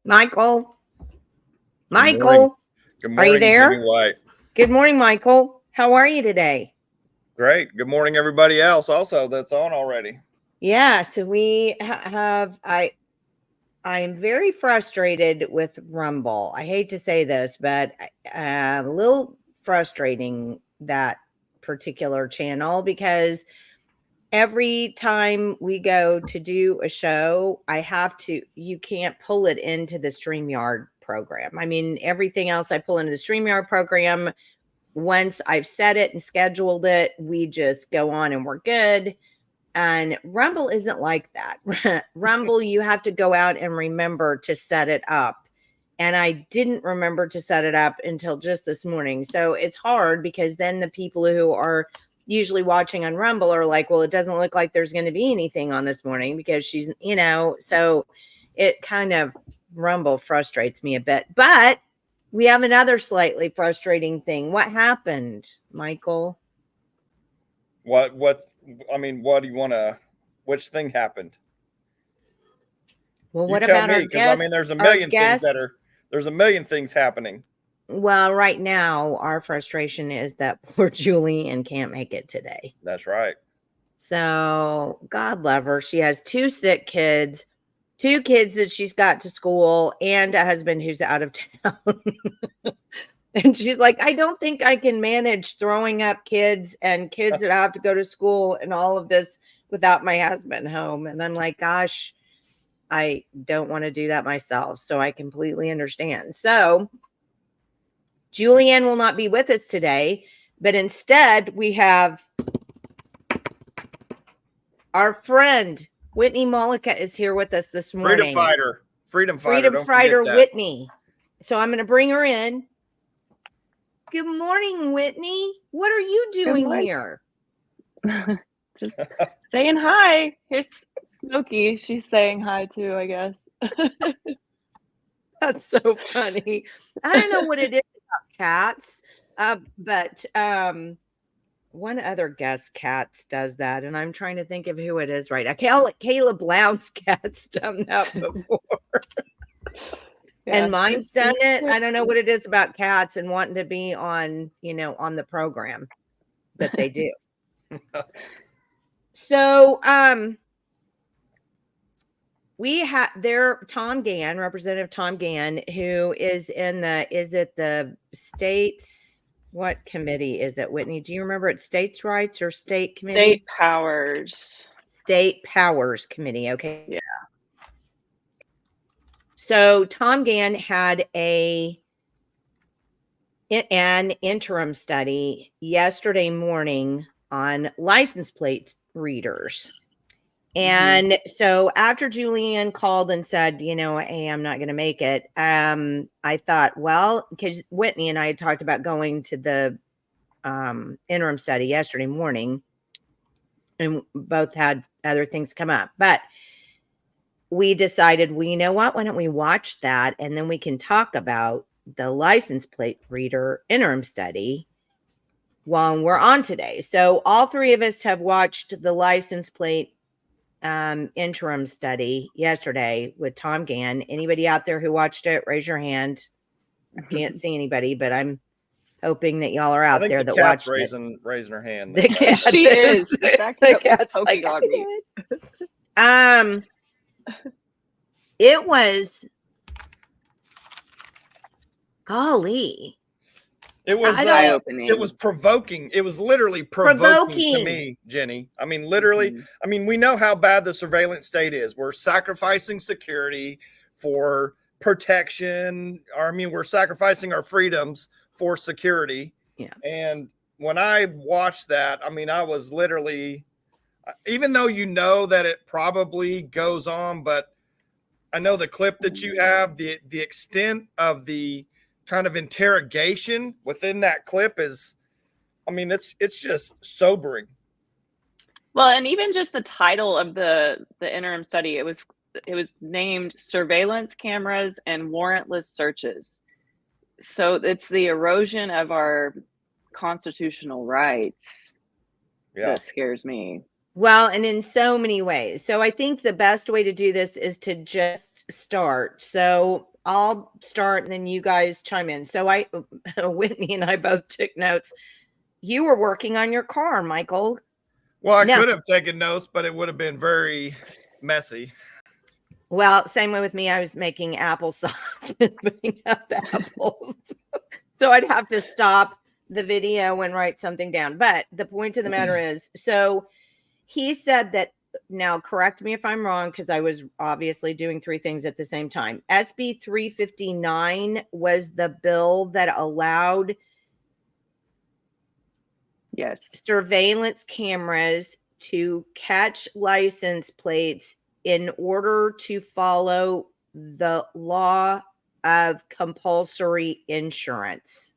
Michael. Good morning, are you there? Jimmy White. Good morning, Michael. How are you today? Great. Good morning, everybody else also that's on already. Yeah, so we I'm very frustrated with Rumble. I hate to say this, but a little frustrating, that particular channel, because every time we go to do a show, you can't pull it into the StreamYard program. I mean, everything else I pull into the StreamYard program. Once I've set it and scheduled it, we just go on and we're good. And Rumble isn't like that. Rumble, you have to go out and remember to set it up. And I didn't remember to set it up until just this morning. So it's hard, because then the people who are usually watching on Rumble are like, well, it doesn't look like there's going to be anything on this morning, because she's, so it kind of, Rumble frustrates me a bit. But we have another slightly frustrating thing. What happened, Michael? What do you want to, which thing happened? Well, what about our guest? I mean, there's a million things happening. Well, right now, our frustration is that poor Julianne can't make it today. That's right. So, God love her. She has 2 sick kids, 2 kids that she's got to school, and a husband who's out of town. And she's like, I don't think I can manage throwing up kids and kids that have to go to school and all of this without my husband home. And I'm like, gosh, I don't want to do that myself. So I completely understand. So Julianne will not be with us today, but instead we have our friend Whitney Mullica is here with us this morning. Freedom fighter Whitney. So I'm going to bring her in. Good morning, Whitney. What are you doing here? Just saying hi. Here's Smokey. She's saying hi too, I guess. That's so funny. I don't know what it is about cats, but one other guest cats does that, and I'm trying to think of who it is right now. Caleb Blount's cat's done that before. Yeah, and mine's done it. I don't know what it is about cats and wanting to be on, on the program, but they do. So, we have there Tom Gann, Representative Tom Gann, who is the states, what committee is it, Whitney? Do you remember it? States' Rights or State Committee? State Powers. State Powers Committee. Okay. Yeah. So Tom Gann had an interim study yesterday morning on license plate readers. And so after Julianne called and said, hey, I'm not going to make it, I thought, well, because Whitney and I had talked about going to the interim study yesterday morning, and both had other things come up. But we decided, well, you know what? Why don't we watch that, and then we can talk about the license plate reader interim study while we're on today. So all three of us have watched the license plate interim study yesterday with Tom Gann. Anybody out there who watched it, raise your hand. I can't see anybody, but I'm hoping that y'all are out there that watched raising her hand. The cat She is. The cat's like, on me. It was, golly. It was eye-opening. it was provoking. It was literally provoking to me, Jenny. I mean, literally. I mean, we know how bad the surveillance state is. We're sacrificing security for protection. Or, I mean, we're sacrificing our freedoms for security. Yeah. And when I watched that, I mean, I was literally, even though you know that it probably goes on, but I know the clip that you have, the extent of the kind of interrogation within that clip is, I mean, it's just sobering. Well, and even just the title of the interim study, it was named Surveillance Cameras and Warrantless Searches. So it's the erosion of our constitutional rights that scares me. Well, and in so many ways. So I think the best way to do this is to just start. So I'll start and then you guys chime in. So Whitney and I both took notes. You were working on your car, Michael. Well, I could have taken notes, but it would have been very messy. Well, same way with me. I was making applesauce and putting up the apples. So I'd have to stop the video and write something down. But the point of the matter is, so he said that, now correct me if I'm wrong, because I was obviously doing three things at the same time. SB 359 was the bill that allowed surveillance cameras to catch license plates in order to follow the law of compulsory insurance.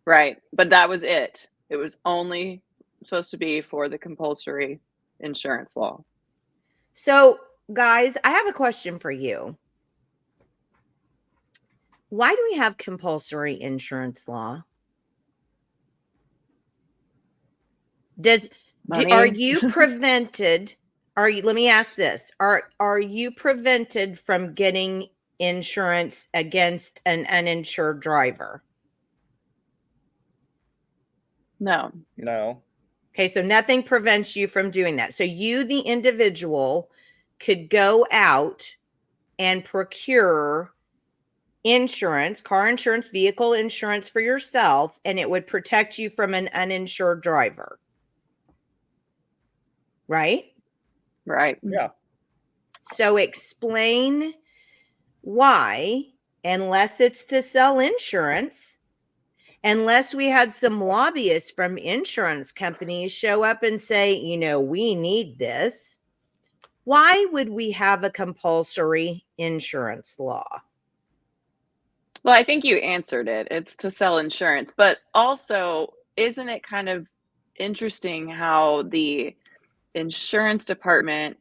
Right. But that was it. It was only supposed to be for the compulsory insurance law. So, guys, I have a question for you. Why do we have compulsory insurance law? Are you prevented? Let me ask this. Are you prevented from getting insurance against an uninsured driver? No. Okay, so nothing prevents you from doing that. So you, the individual, could go out and procure insurance, car insurance, vehicle insurance for yourself, and it would protect you from an uninsured driver. Right? Right. Yeah. So explain why, unless it's to sell insurance, unless we had some lobbyists from insurance companies show up and say, you know, we need this, why would we have a compulsory insurance law? Well, I think you answered it. It's to sell insurance. But also, isn't it kind of interesting how the insurance department,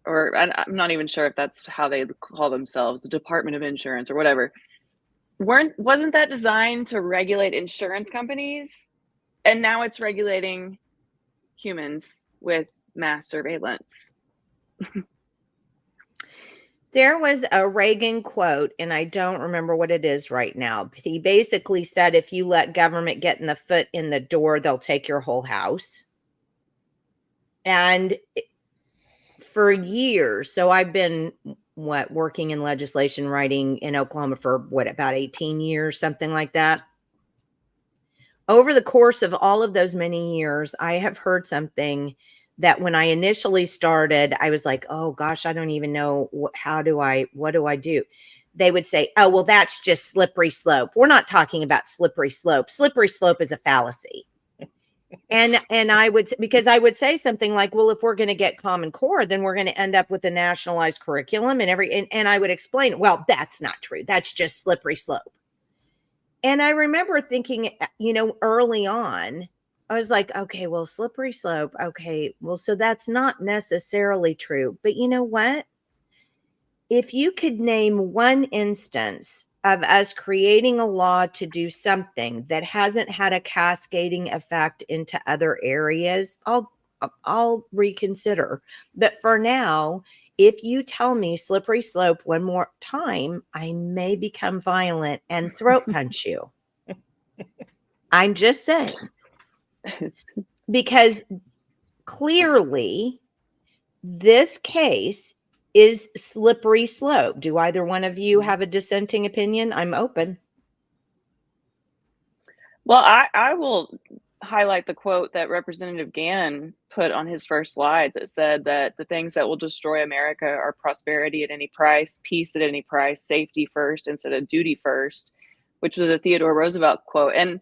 or I'm not even sure if that's how they call themselves, the Department of Insurance or whatever, wasn't that designed to regulate insurance companies? And now it's regulating humans with mass surveillance. There was a Reagan quote, and I don't remember what it is right now, but he basically said, if you let government get in the foot in the door, they'll take your whole house. And for years, so I've been working in legislation, writing in Oklahoma for about 18 years, something like that. Over the course of all of those many years, I have heard something that when I initially started, I was like, oh gosh, I don't even know what do I do? They would say, oh, well, that's just slippery slope. We're not talking about slippery slope. Slippery slope is a fallacy. And I would say something like, well, if we're going to get Common Core, then we're going to end up with a nationalized curriculum and I would explain, well, that's not true. That's just slippery slope. And I remember thinking, early on, I was like, okay, well, slippery slope. Okay, well, so that's not necessarily true. But you know what? If you could name one instance of us creating a law to do something that hasn't had a cascading effect into other areas, I'll reconsider. But for now, if you tell me slippery slope one more time, I may become violent and throat punch you. I'm just saying. Because clearly this case is slippery slope. Do either one of you have a dissenting opinion? I'm open. Well, I will highlight the quote that Representative Gann put on his first slide that said that the things that will destroy America are prosperity at any price, peace at any price, safety first instead of duty first, which was a Theodore Roosevelt quote. And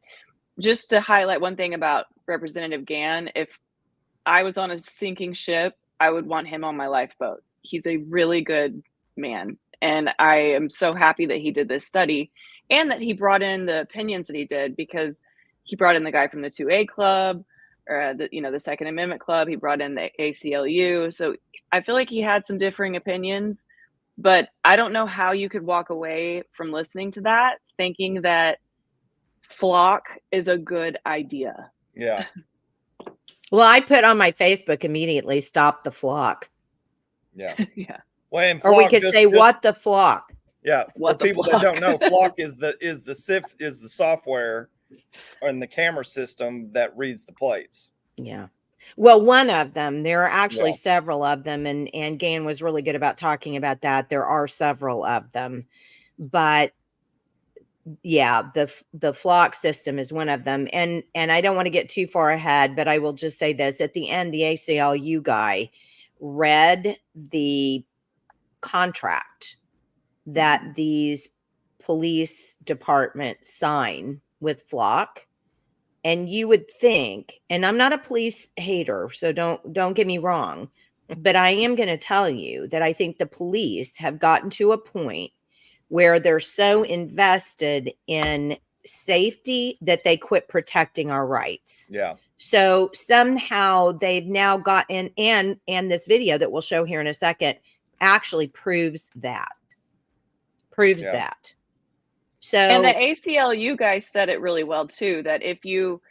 just to highlight one thing about Representative Gann, if I was on a sinking ship, I would want him on my lifeboat. He's a really good man. And I am so happy that he did this study and that he brought in the opinions that he did, because he brought in the guy from the 2A club, or the Second Amendment club. He brought in the ACLU. So I feel like he had some differing opinions, but I don't know how you could walk away from listening to that thinking that flock is a good idea. Yeah. Well, I put on my Facebook immediately, stop the flock. Yeah. Yeah. Well, and Or we flock could say, what the flock? Yeah, What for the people that don't know, flock is the software and the camera system that reads the plates. Yeah. Well, one of them, there are actually Yeah. several of them, and Gann was really good about talking about that. There are several of them, but yeah, the flock system is one of them. And I don't want to get too far ahead, but I will just say this. At the end, the ACLU guy read the contract that these police departments sign with flock. And you would think, and I'm not a police hater, so don't get me wrong, but I am going to tell you that I think the police have gotten to a point where they're so invested in safety that they quit protecting our rights. Yeah. So somehow they've now gotten, and this video that we'll show here in a second actually proves that. So, and the ACLU guys said it really well too, that if you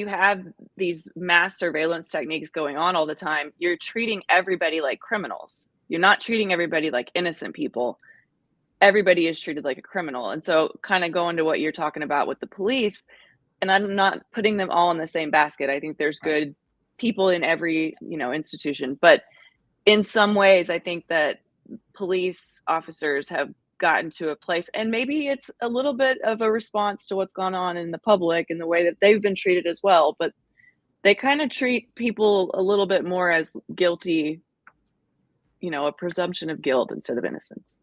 have these mass surveillance techniques going on all the time, you're treating everybody like criminals. You're not treating everybody like innocent people. Everybody is treated like a criminal. And so kind of going to what you're talking about with the police, and I'm not putting them all in the same basket. I think there's good people in every, institution, but in some ways I think that police officers have gotten to a place, and maybe it's a little bit of a response to what's gone on in the public and the way that they've been treated as well, but they kind of treat people a little bit more as guilty, a presumption of guilt instead of innocence.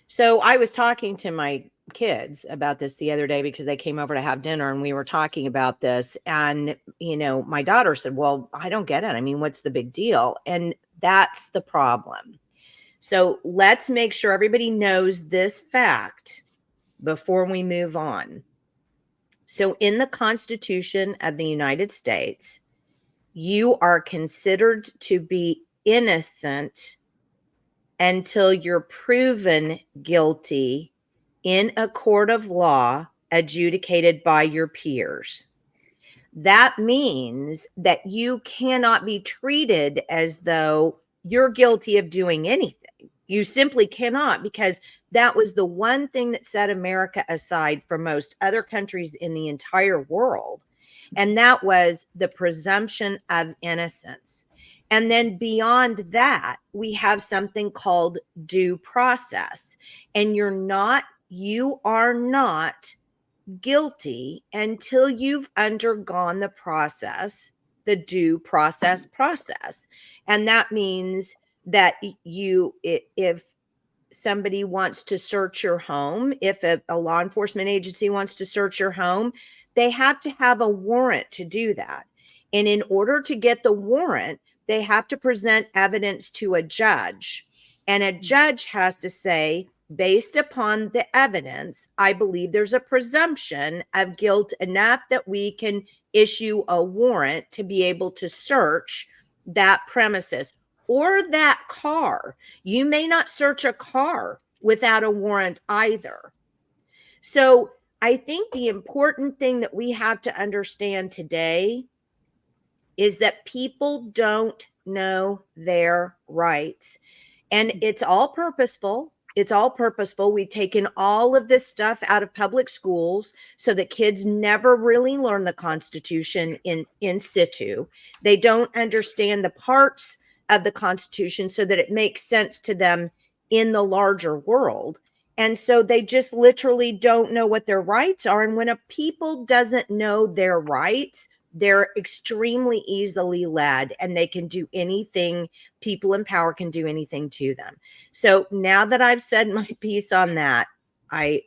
So I was talking to my kids about this the other day because they came over to have dinner and we were talking about this. And, my daughter said, well, I don't get it. I mean, what's the big deal? And that's the problem. So let's make sure everybody knows this fact before we move on. So in the Constitution of the United States, you are considered to be innocent until you're proven guilty in a court of law adjudicated by your peers. That means that you cannot be treated as though you're guilty of doing anything. You simply cannot, because that was the one thing that set America aside from most other countries in the entire world. And that was the presumption of innocence. And then beyond that, we have something called due process. And you are not guilty until you've undergone the process, the due process. And that means that if somebody wants to search your home, if a law enforcement agency wants to search your home, they have to have a warrant to do that. And in order to get the warrant, they have to present evidence to a judge. And a judge has to say, based upon the evidence, I believe there's a presumption of guilt enough that we can issue a warrant to be able to search that premises or that car. You may not search a car without a warrant either. So I think the important thing that we have to understand today is that people don't know their rights. And it's all purposeful. It's all purposeful. We've taken all of this stuff out of public schools so that kids never really learn the Constitution in situ. They don't understand the parts of the Constitution so that it makes sense to them in the larger world. And so they just literally don't know what their rights are. And when a people doesn't know their rights, they're extremely easily led, and they can do anything. People in power can do anything to them. So now that I've said my piece on that, I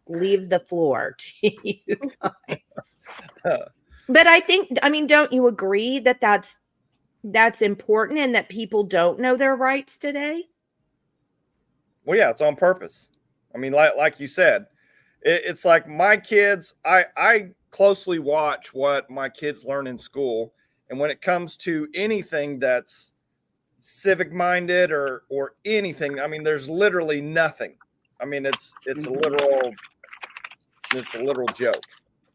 leave the floor to you guys. But I mean, don't you agree that that's important and that people don't know their rights today? Well, yeah, it's on purpose. I mean, like you said, it's like my kids, I closely watch what my kids learn in school. And when it comes to anything that's civic minded or anything, I mean, there's literally nothing. I mean, it's a literal joke.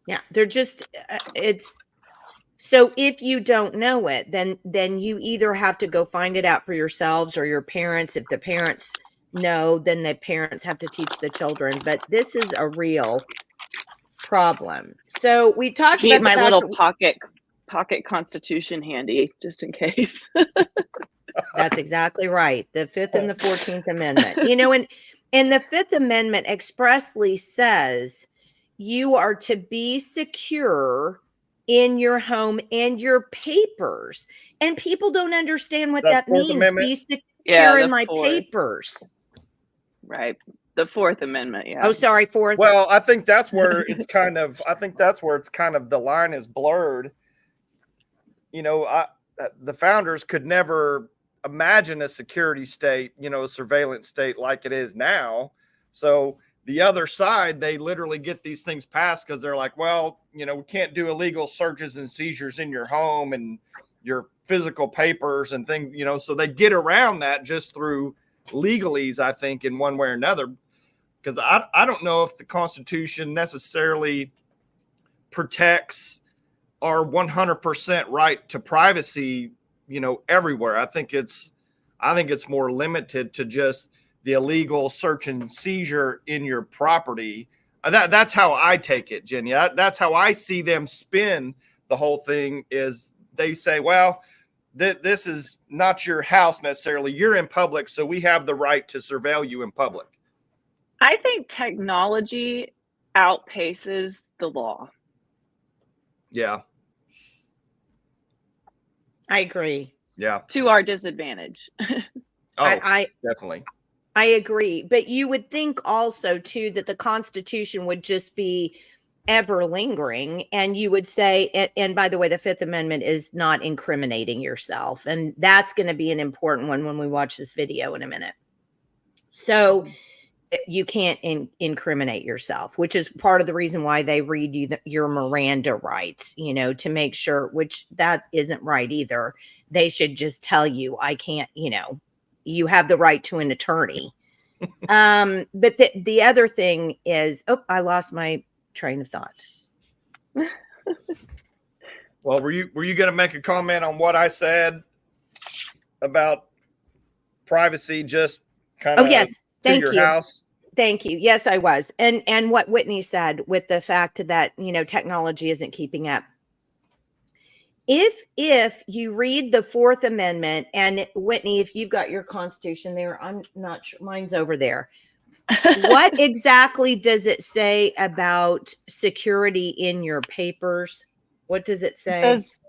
Yeah, they're just it's so if you don't know it, then you either have to go find it out for yourselves or your parents. If the parents know, then the parents have to teach the children. But this is a real problem. So we talked Keep about my little pocket Constitution handy just in case. That's exactly right. The 5th and the 14th Amendment. You know, and the 5th Amendment expressly says you are to be secure in your home and your papers. And people don't understand what that means. Amendment? Be secure in my fourth. Papers. Right. The 4th Amendment. Yeah. Oh, sorry. 4th. Well, I think that's where it's kind of, the line is blurred. You know, the founders could never imagine a security state, you know, a surveillance state like it is now. So the other side, they literally get these things passed because they're like, well, you know, we can't do illegal searches and seizures in your home and your physical papers and things, you know, so they get around that just through legalese, I think, in one way or another. Because I don't know if the Constitution necessarily protects our 100% right to privacy, you know, everywhere. I think it's more limited to just the illegal search and seizure in your property. That's how I take it, Jenny. That's how I see them spin the whole thing. Is they say, well, this is not your house necessarily. You're in public, so we have the right to surveil you in public. I think technology outpaces the law. Yeah. I agree. Yeah. To our disadvantage. I definitely. I agree. But you would think also, too, that the Constitution would just be ever lingering. And you would say, and by the way, the 5th Amendment is not incriminating yourself. And that's going to be an important one when we watch this video in a minute. So you can't incriminate yourself, which is part of the reason why they read you your Miranda rights, you know, to make sure, which that isn't right either. They should just tell you, I can't, you know, you have the right to an attorney. But the other thing is, I lost my train of thought. Well, were you going to make a comment on what I said about privacy? Just kind of. Oh, yes. Thank you. House? Thank you. Yes, I was. And what Whitney said with the fact that, you know, technology isn't keeping up. If you read the 4th Amendment, and Whitney, if you've got your Constitution there, I'm not sure, mine's over there. What exactly does it say about security in your papers? What does it say? It says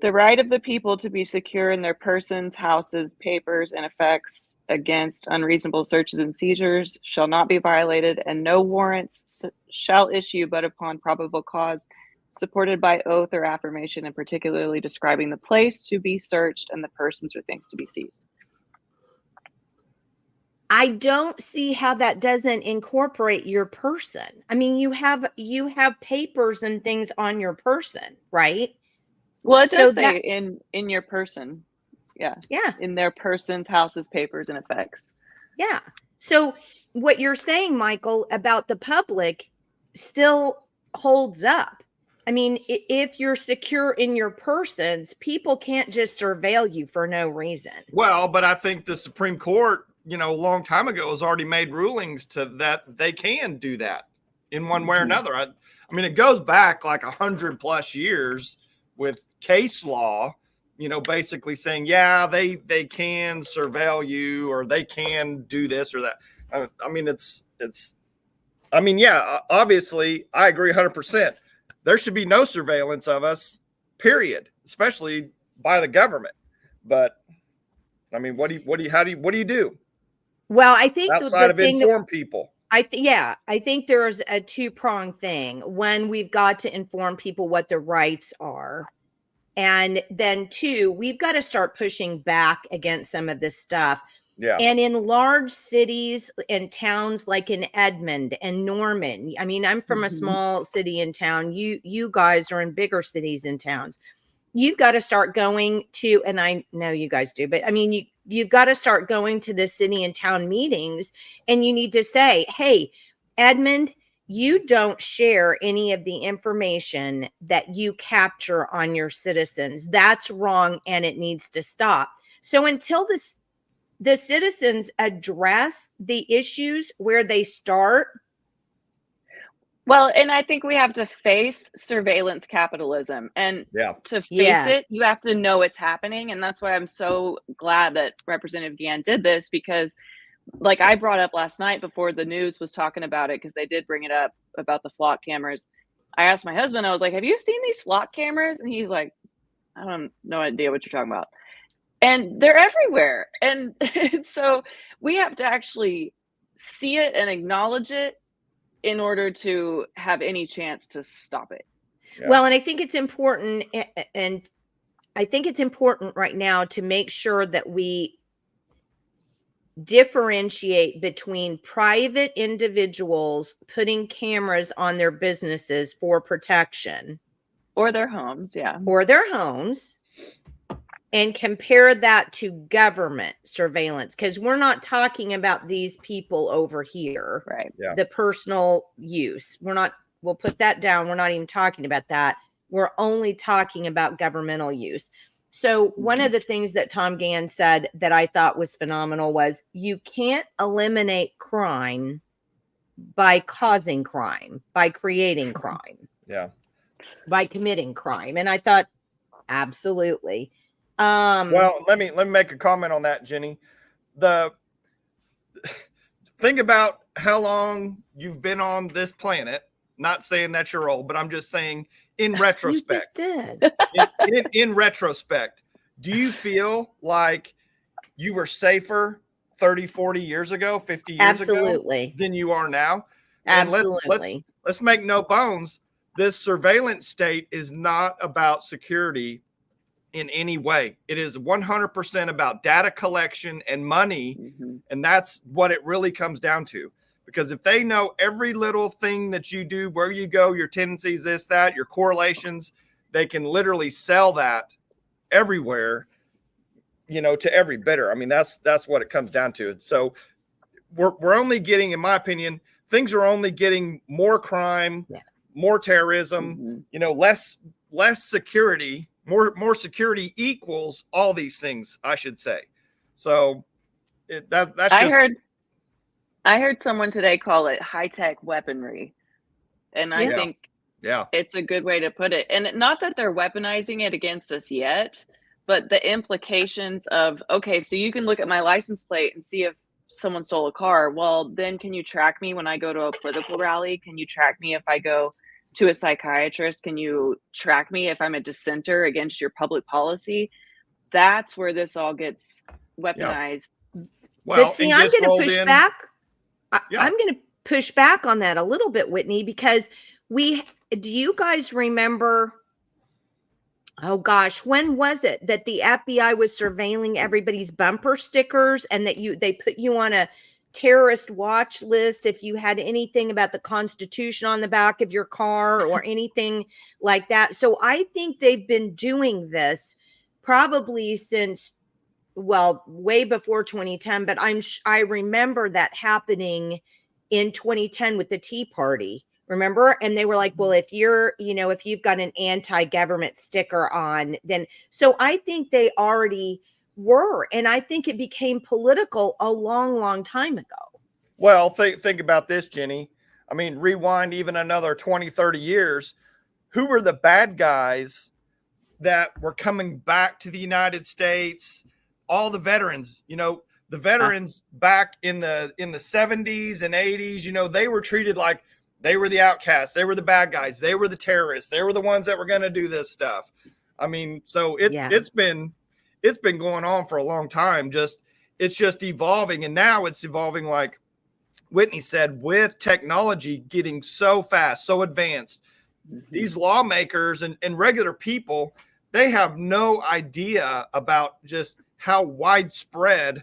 the right of the people to be secure in their persons, houses, papers, and effects against unreasonable searches and seizures shall not be violated, and no warrants shall issue but upon probable cause, supported by oath or affirmation, and particularly describing the place to be searched and the persons or things to be seized. I don't see how that doesn't incorporate your person. I mean, you have papers and things on your person, right? Well, it So does that say in your person. Yeah. yeah, In their person's houses, papers, and effects. yeah. So what you're saying, Michael, about the public still holds up. I mean, if you're secure in your persons, people can't just surveil you for no reason. Well, but I think the Supreme Court, a long time ago, has already made rulings to that they can do that in one way or another. I mean, it goes back like 100+ years with case law, basically saying, yeah, they can surveil you, or they can do this or that. I mean, yeah, obviously, I agree 100%. There should be no surveillance of us, period, especially by the government. But I mean, what do you do? Well, I think Outside of thing inform people. I think there's a two-pronged thing. One, we've got to inform people what their rights are. And then two, we've got to start pushing back against some of this stuff. Yeah. And in large cities and towns like in Edmond and Norman, I mean, I'm from a small city and town. You guys are in bigger cities and towns. You've got to start going to, and I know you guys do, but I mean, you've got to start going to the city and town meetings, and you need to say, hey, Edmond, you don't share any of the information that you capture on your citizens. That's wrong, and it needs to stop. So until the citizens address the issues where they start. Well, and I think we have to face surveillance capitalism, and to face it, you have to know it's happening. And that's why I'm so glad that Representative Gann did this, because like I brought up last night before the news was talking about it, because they did bring it up about the flock cameras. I asked my husband, I was like, have you seen these flock cameras? And he's like, I don't no idea what you're talking about. And they're everywhere. And so we have to actually see it and acknowledge it in order to have any chance to stop it. Yeah. Well, and I think it's important, and I think it's important right now to make sure that we differentiate between private individuals putting cameras on their businesses for protection. Or their homes, yeah. Or their homes. And compare that to government surveillance, because we're not talking about these people over here, right? Yeah. The personal use. We'll put that down. We're not even talking about that. We're only talking about governmental use. So one of the things that Tom Gann said that I thought was phenomenal was you can't eliminate crime by causing crime, by creating crime. Yeah. By committing crime. And I thought, absolutely. Well, let me make a comment on that, Jenny. Think about how long you've been on this planet. Not saying that you're old, but I'm just saying in retrospect. You just did. in retrospect, do you feel like you were safer 30, 40 years ago, 50 years ago than you are now? Absolutely. And let's make no bones. This surveillance state is not about security in any way. It is 100% about data collection and money. And that's what it really comes down to. Because if they know every little thing that you do, where you go, your tendencies, this, that, your correlations, they can literally sell that everywhere, to every bidder. I mean, that's what it comes down to. So we're only getting, in my opinion, things are only getting more crime, more terrorism, less security. More security equals all these things, I should say. So that's just. I heard someone today call it high-tech weaponry, and I think it's a good way to put it. And not that they're weaponizing it against us yet, but the implications of, okay, so you can look at my license plate and see if someone stole a car. Well, then can you track me when I go to a political rally? Can you track me if I go to a psychiatrist? Can you track me if I'm a dissenter against your public policy? That's where this all gets weaponized. Well, but see, I'm going to push back. I'm going to push back on that a little bit, Whitney, because do you guys remember, oh gosh, when was it that the FBI was surveilling everybody's bumper stickers and that they put you on terrorist watch list if you had anything about the Constitution on the back of your car or anything like that. So I think they've been doing this probably since, well, way before 2010, but I remember that happening in 2010 with the Tea Party. Remember? And they were like, well, if you're, if you've got an anti-government sticker on, then, so I think they already were. And I think it became political a long, long time ago. Well, think about this, Jenny. I mean, rewind even another 20, 30 years. Who were the bad guys that were coming back to the United States? All the veterans, the veterans back in the 70s and 80s, they were treated like they were the outcasts. They were the bad guys. They were the terrorists. They were the ones that were going to do this stuff. I mean, so it's been going on for a long time. It's just evolving. And now it's evolving, like Whitney said, with technology getting so fast, so advanced. These lawmakers and regular people, they have no idea about just how widespread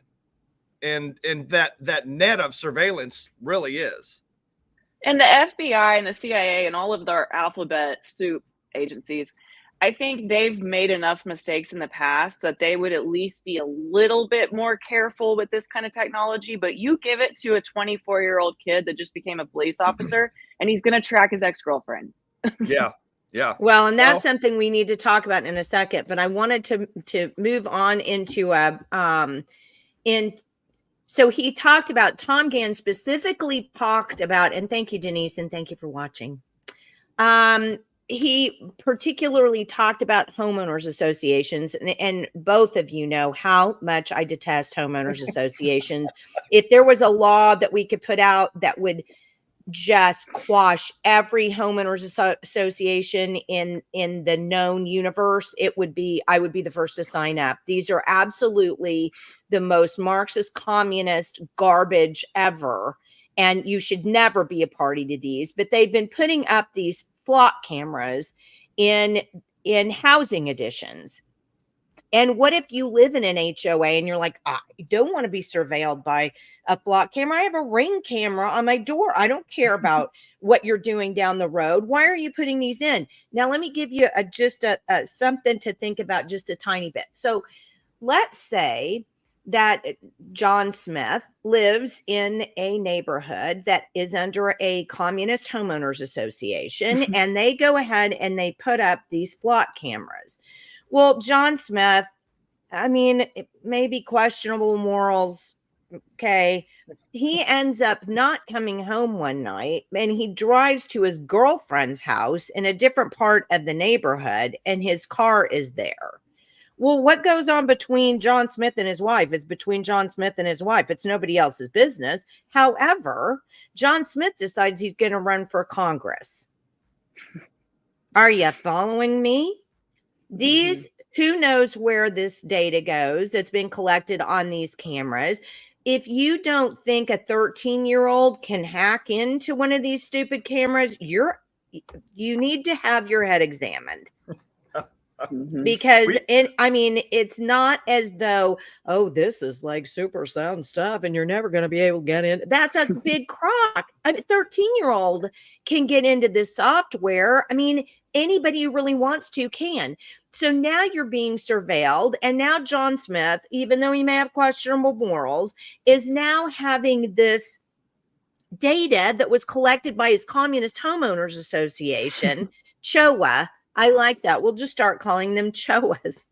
and that net of surveillance really is. And the FBI and the CIA and all of their alphabet soup agencies, I think they've made enough mistakes in the past that they would at least be a little bit more careful with this kind of technology. But you give it to a 24-year-old kid that just became a police officer, and he's going to track his ex-girlfriend. Yeah. Yeah. Well, and that's something we need to talk about in a second, but I wanted to move on into so he talked about, Tom Gann specifically talked about, and thank you, Denise, and thank you for watching. He particularly talked about homeowners associations, and both of you know how much I detest homeowners associations. If there was a law that we could put out that would just quash every homeowners association in the known universe, I would be the first to sign up. These are absolutely the most Marxist communist garbage ever, and you should never be a party to these. But they've been putting up these flock cameras in housing additions. And what if you live in an HOA and you're like, I don't want to be surveilled by a flock camera. I have a Ring camera on my door. I don't care about what you're doing down the road. Why are you putting these in? Now, let me give you just something to think about just a tiny bit. So let's say that John Smith lives in a neighborhood that is under a communist homeowners association, and they go ahead and they put up these flock cameras. Well, John Smith, I mean, maybe questionable morals. Okay. He ends up not coming home one night, and he drives to his girlfriend's house in a different part of the neighborhood, and his car is there. Well, what goes on between John Smith and his wife is between John Smith and his wife. It's nobody else's business. However, John Smith decides he's going to run for Congress. Are you following me? These, who knows where this data goes that's been collected on these cameras. If you don't think a 13-year-old can hack into one of these stupid cameras, you need to have your head examined. Because it's not as though, this is like super sound stuff and you're never going to be able to get in. That's a big crock. A 13-year-old can get into this software. I mean, anybody who really wants to can. So now you're being surveilled. And now John Smith, even though he may have questionable morals, is now having this data that was collected by his Communist Homeowners Association, CHOA. I like that. We'll just start calling them CHOAs.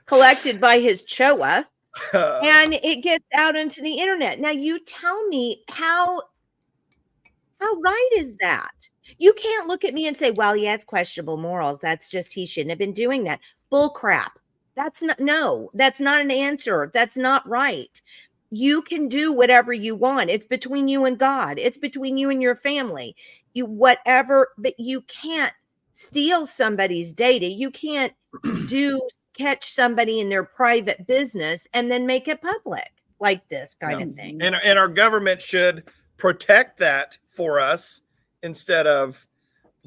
Collected by his CHOA. And it gets out into the internet. Now you tell me how right is that? You can't look at me and say, well, yeah, it's questionable morals. That's just, he shouldn't have been doing that. Bull crap. That's not an answer. That's not right. You can do whatever you want. It's between you and God. It's between you and your family. But you can't steal somebody's data. You can't catch somebody in their private business and then make it public like this kind of thing. And our government should protect that for us instead of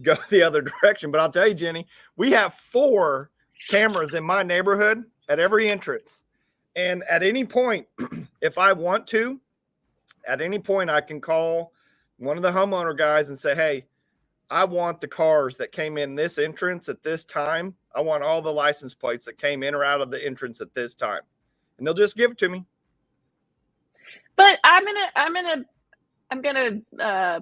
go the other direction. But I'll tell you, Jenny, we have 4 cameras in my neighborhood at every entrance. And at any point, if I want to, at any point, I can call one of the homeowner guys and say, hey, I want the cars that came in this entrance at this time. I want all the license plates that came in or out of the entrance at this time. And they'll just give it to me. But I'm gonna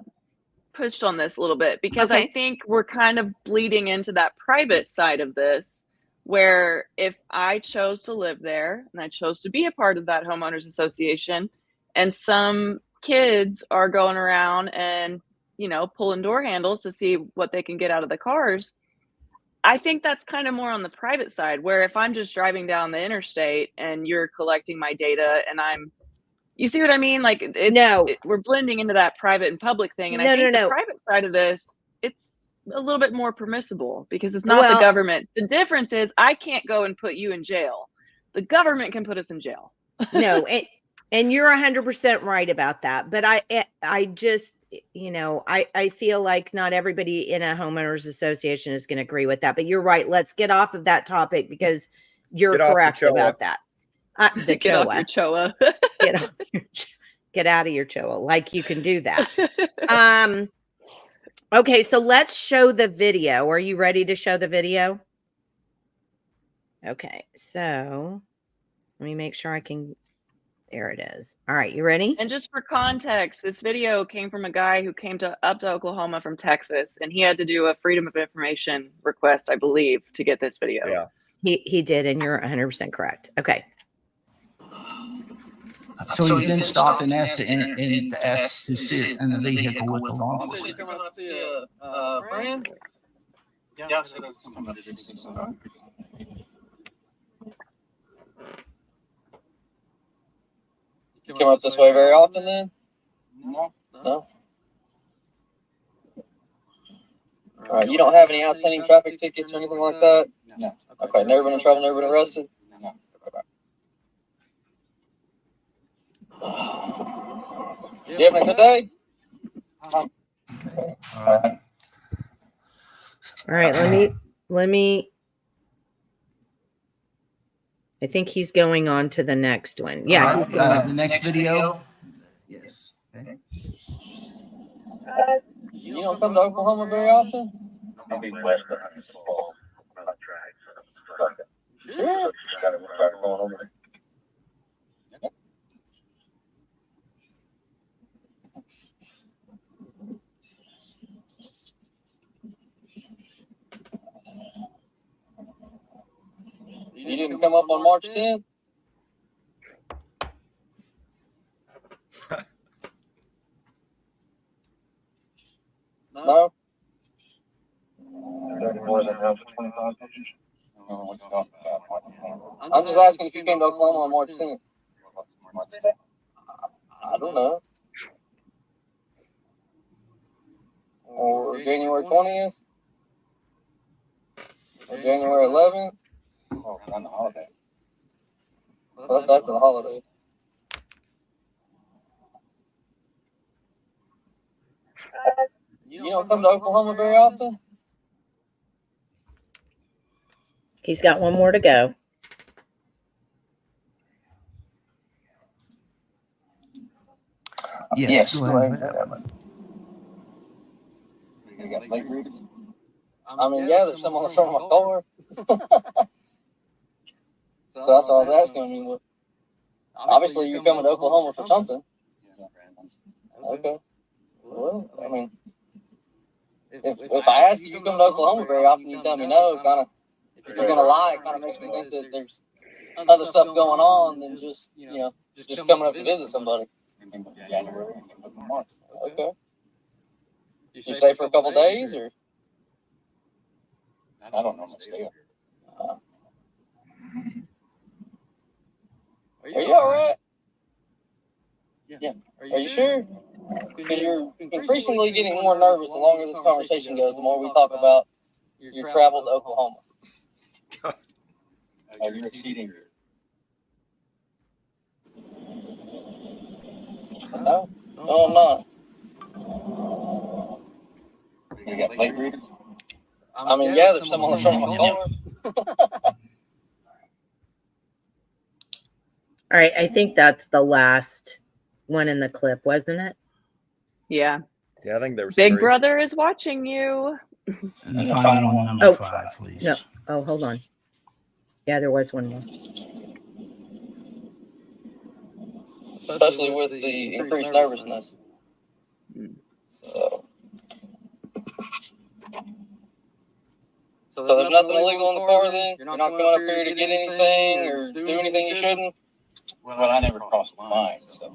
push on this a little bit, because Okay. I think we're kind of bleeding into that private side of this, where if I chose to live there and I chose to be a part of that homeowners association, and some kids are going around and, you know, pulling door handles to see what they can get out of the cars, I think that's kind of more on the private side, where if I'm just driving down the interstate and you're collecting my data and you see what I mean? Like, we're blending into that private and public thing. And I think the private side of this, it's a little bit more permissible, because it's not the government. The difference is I can't go and put you in jail. The government can put us in jail. No, and you're 100% right about that. But I just, you know, I feel like not everybody in a homeowners association is going to agree with that. But you're right. Let's get off of that topic, because you're correct about that. The get off your choa. Get out of your choa. Like, you can do that. Okay, so let's show the video. Are you ready to show the video? Okay, so let me make sure I can. There it is. All right, you ready? And just for context, this video came from a guy who came up to Oklahoma from Texas, and he had to do a Freedom of Information request, I believe, to get this video. Yeah, he did, and you're 100% correct. Okay. So he then stopped and asked to sit in the vehicle with the law enforcement. Friend? Yeah. You come up this way very often then? No. All right, you don't have any outstanding traffic tickets or anything like that? No. Okay, never been in trouble, never been arrested? No. You having a good day? All right, let me I think he's going on to the next one. Yeah. The next video. Yes. Okay. You don't come to Oklahoma very often? Maybe less than 100 people on the track. Sure. You didn't come up on March 10th? No? More than 25 pictures? No, it's not bad. I'm just asking if you came to Oklahoma on March 10th. I don't know. Or January 20th? Or January 11th? Oh, on the holiday. Well, that's after the holiday. You don't come to Oklahoma very often? He's got one more to go. Yes. Go ahead. You got late readers? I mean, yeah, there's some on the front of my car. So that's all I was asking. I mean, what, obviously you're coming to Oklahoma for something. Okay. Well, I mean, if I ask you come to Oklahoma very often, you tell me no, kind of, if you're going to lie, it kind of makes me think that there's other stuff going on than just, you know, just coming up to visit somebody. January, March. Okay. You stay for a couple days, or? I don't normally stay up here. Are you all right? Yeah. Are you sure? Because you're increasingly getting more nervous the longer this conversation goes, the more we talk about your travel to Oklahoma. You're exceeding. No, I'm not. You got late readers? I mean, yeah, there's some on the front of my car. All right, I think that's the last one in the clip, wasn't it? Yeah. Yeah, I think there was Big 3. Brother is watching you. And the final one, number Oh, 5, please. No. Oh, hold on. Yeah, there was one more. Especially with the increased nervousness. So there's nothing illegal in the car then? You're not coming up here to get anything or do anything you shouldn't? Well, I never crossed the line, so.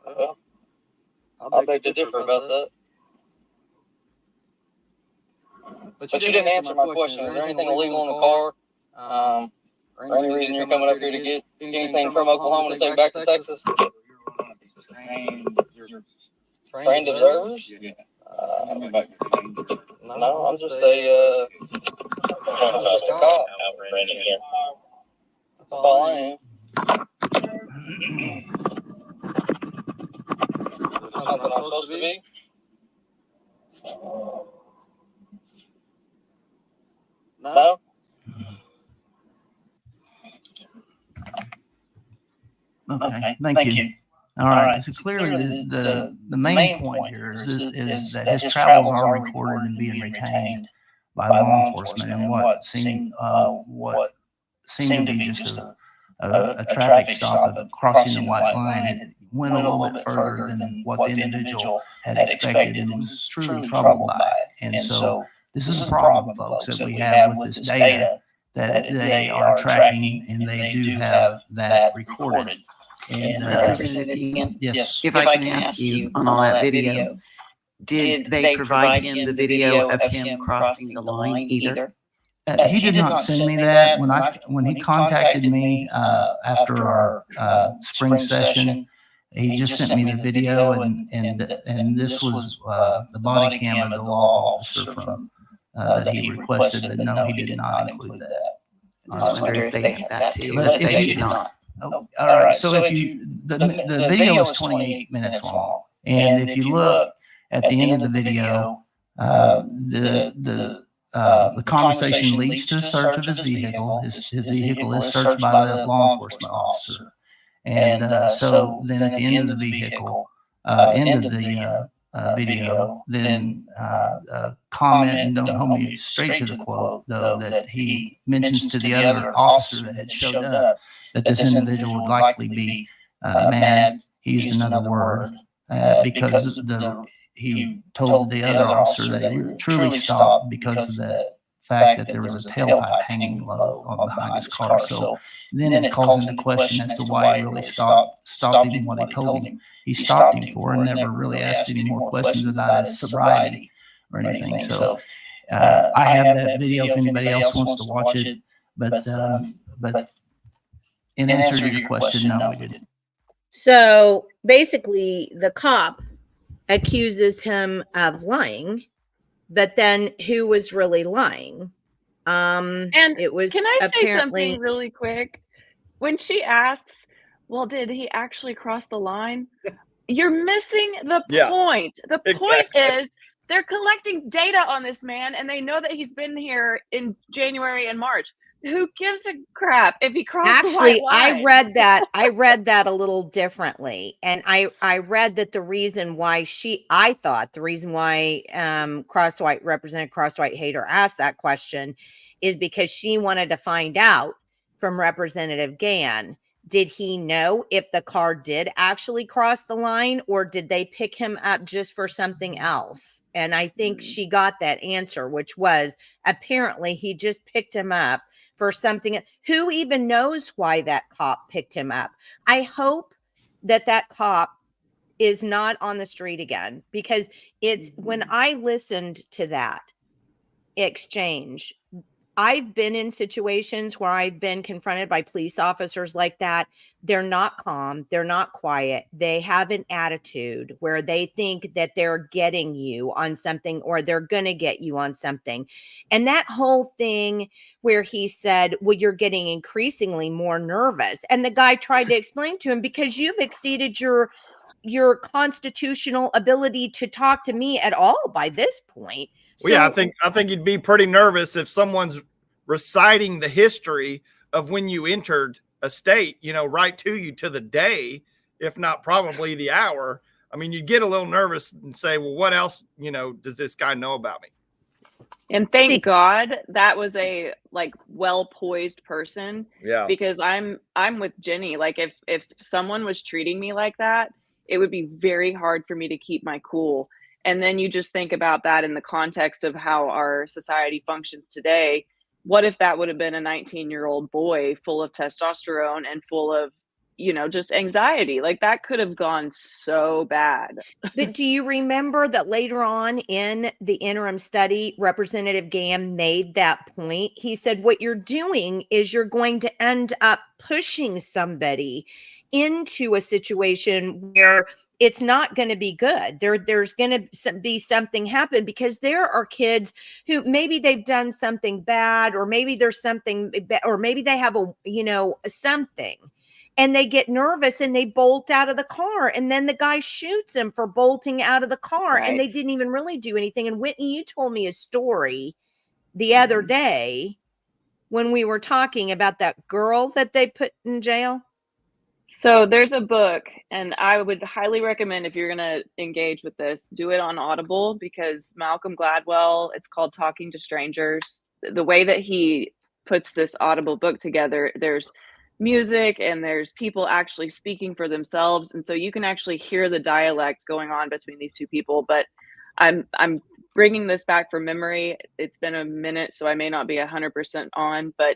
Well, I'll beg to differ about that. But you didn't answer my question. Is there anything illegal in the car? Or any reason you're coming up here to get anything from Oklahoma to take back to Texas? Trained observers? Yeah. No, I'm just a cop. That's all I am. Something I'm supposed to be? No? Okay, thank you. All right, so clearly the main point here is that his travels are recorded and being retained by law enforcement, and what seemed to be just a traffic stop of crossing the white line. It went a little bit further than what the individual had expected and was truly troubled by it. And so this is a problem, folks, that we have with this data that they are tracking, and they do have that recorded. And yes, If I can ask you on all that video, did they provide him the video of him crossing the line either? He did not send me that. When he contacted me after our spring session, he just sent me the video, and this was the body cam of the law officer from that he requested, but no, he did not include that. I just wonder if they had that too. But If they did not. Oh, all right. So if the video is 28 minutes long, and if you look at the end of the video, the conversation leads to a search of his vehicle. His vehicle is searched by the law enforcement officer, and so then at the end of the vehicle, end of the video, then comment, and don't hold me straight to the quote, though, that he mentions to the other officer that had showed up that this individual would likely be mad. He used another word because he told the other officer that he truly stopped because of the fact that there was a tailpipe hanging low behind his car. So then it calls into question as to why he really stopped him, what he told him he stopped him for, and never really asked any more questions about his sobriety or anything. So I have that video if anybody else wants to watch it, but in answer to your question, no, we didn't. So basically, the cop accuses him of lying, but then who was really lying? And it was can I say apparently something really quick? When she asks, well, did he actually cross the line? You're missing the point. The point is they're collecting data on this man, and they know that he's been here in January and March. Who gives a crap if he crossed the white line? I read that a little differently. And I read that the reason why Representative Crosswhite Hater asked that question is because she wanted to find out from Representative Gann, did he know if the car did actually cross the line, or did they pick him up just for something else? And I think she got that answer, which was apparently he just picked him up for something. Who even knows why that cop picked him up? I hope that cop is not on the street again, because it's when I listened to that exchange, I've been in situations where I've been confronted by police officers like that. They're not calm. They're not quiet. They have an attitude where they think that they're getting you on something, or they're going to get you on something. And that whole thing where he said, well, you're getting increasingly more nervous. And the guy tried to explain to him, because you've exceeded your constitutional ability to talk to me at all by this point. Well, yeah, I think you'd be pretty nervous if someone's reciting the history of when you entered state, right to you to the day, if not probably the hour. I mean, you get a little nervous and say, well, what else, does this guy know about me? And thank God that was a well-poised person. Yeah. Because I'm with Jenny. Like if someone was treating me like that, it would be very hard for me to keep my cool. And then you just think about that in the context of how our society functions today. What if that would have been a 19-year-old boy full of testosterone and full of, just anxiety? Like that could have gone so bad. But do you remember that later on in the interim study, Representative Gann made that point? He said, what you're doing is you're going to end up pushing somebody into a situation where it's not going to be good. There's going to be something happen, because there are kids who maybe they've done something bad, or maybe there's something, or maybe they have something. And they get nervous and they bolt out of the car, and then the guy shoots them for bolting out of the car. Right. And they didn't even really do anything. And Whitney, you told me a story the other day when we were talking about that girl that they put in jail. So there's a book, and I would highly recommend, if you're going to engage with this, do it on Audible, because Malcolm Gladwell, it's called Talking to Strangers. The way that he puts this Audible book together, there's music and there's people actually speaking for themselves, and so you can actually hear the dialect going on between these two people. But I'm bringing this back from memory. It's been a minute, so I may not be 100% on, but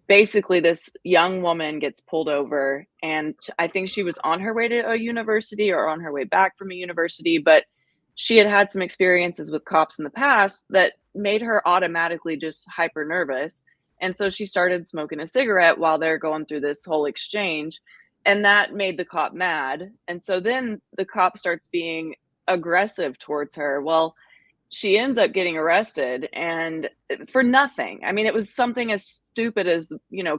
basically this young woman gets pulled over, and I think she was on her way to a university or on her way back from a university, but she had some experiences with cops in the past that made her automatically just hyper nervous. And so she started smoking a cigarette while they're going through this whole exchange. And that made the cop mad. And so then the cop starts being aggressive towards her. Well, she ends up getting arrested, and for nothing. I mean, it was something as stupid as,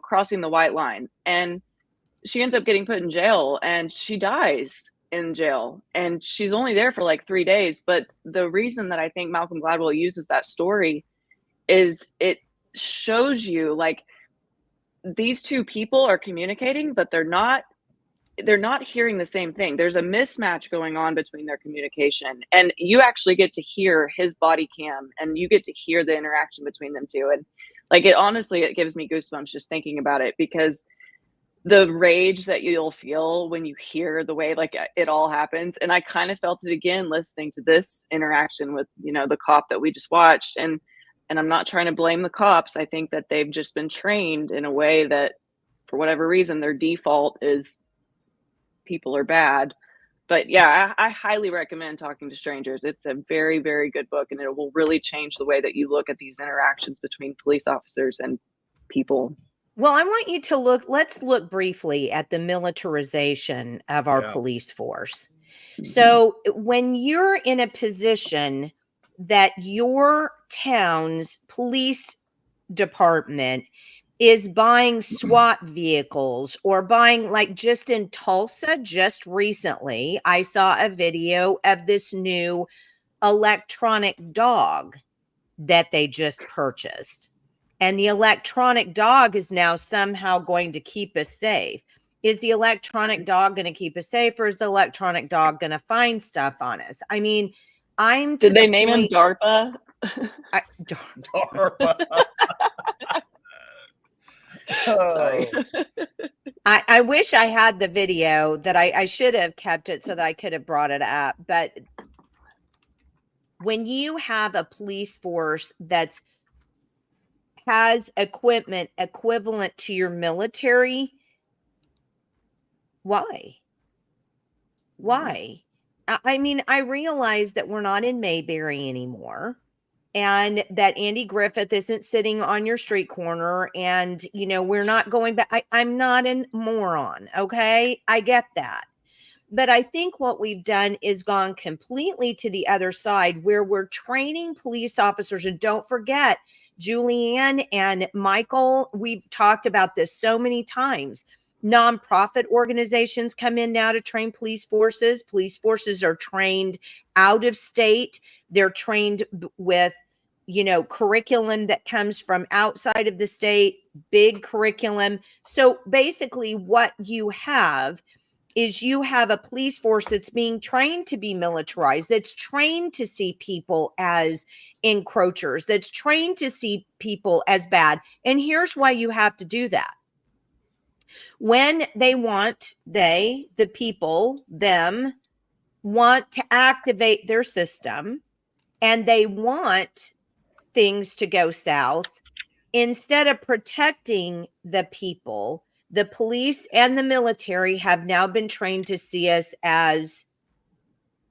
crossing the white line. And she ends up getting put in jail, and she dies in jail. And she's only there for like 3 days. But the reason that I think Malcolm Gladwell uses that story is it shows you, like, these two people are communicating, but they're not hearing the same thing. There's a mismatch going on between their communication, and you actually get to hear his body cam, and you get to hear the interaction between them two. And it gives me goosebumps just thinking about it, because the rage that you'll feel when you hear the way it all happens. And I kind of felt it again listening to this interaction with, the cop that we just watched. And I'm not trying to blame the cops. I think that they've just been trained in a way that, for whatever reason, their default is people are bad. But yeah, I highly recommend Talking to Strangers. It's a very, very good book, and it will really change the way that you look at these interactions between police officers and people. Well, I want you to let's look briefly at the militarization of our police force. Mm-hmm. So when you're in a position that your town's police department is buying SWAT vehicles, or buying, like, just in Tulsa, just recently, I saw a video of this new electronic dog that they just purchased. And the electronic dog is now somehow going to keep us safe. Is the electronic dog going to keep us safe, or is the electronic dog going to find stuff on us? I mean, Did they name him DARPA? DARPA. Sorry. I wish I had the video. That I should have kept it so that I could have brought it up. But when you have a police force that has equipment equivalent to your military, why? I mean, I realize that we're not in Mayberry anymore, and that Andy Griffith isn't sitting on your street corner, and, we're not going back. I'm not a moron. Okay. I get that. But I think what we've done is gone completely to the other side, where we're training police officers. And don't forget, Julianne and Michael, we've talked about this so many times. Nonprofit organizations come in now to train police forces. Police forces are trained out of state. They're trained with, curriculum that comes from outside of the state. big curriculum. So basically what you have is you have a police force that's being trained to be militarized, that's trained to see people as encroachers, that's trained to see people as bad. And here's why you have to do that. When they want, the people, them, want to activate their system and they want things to go south, instead of protecting the people, the police and the military have now been trained to see us as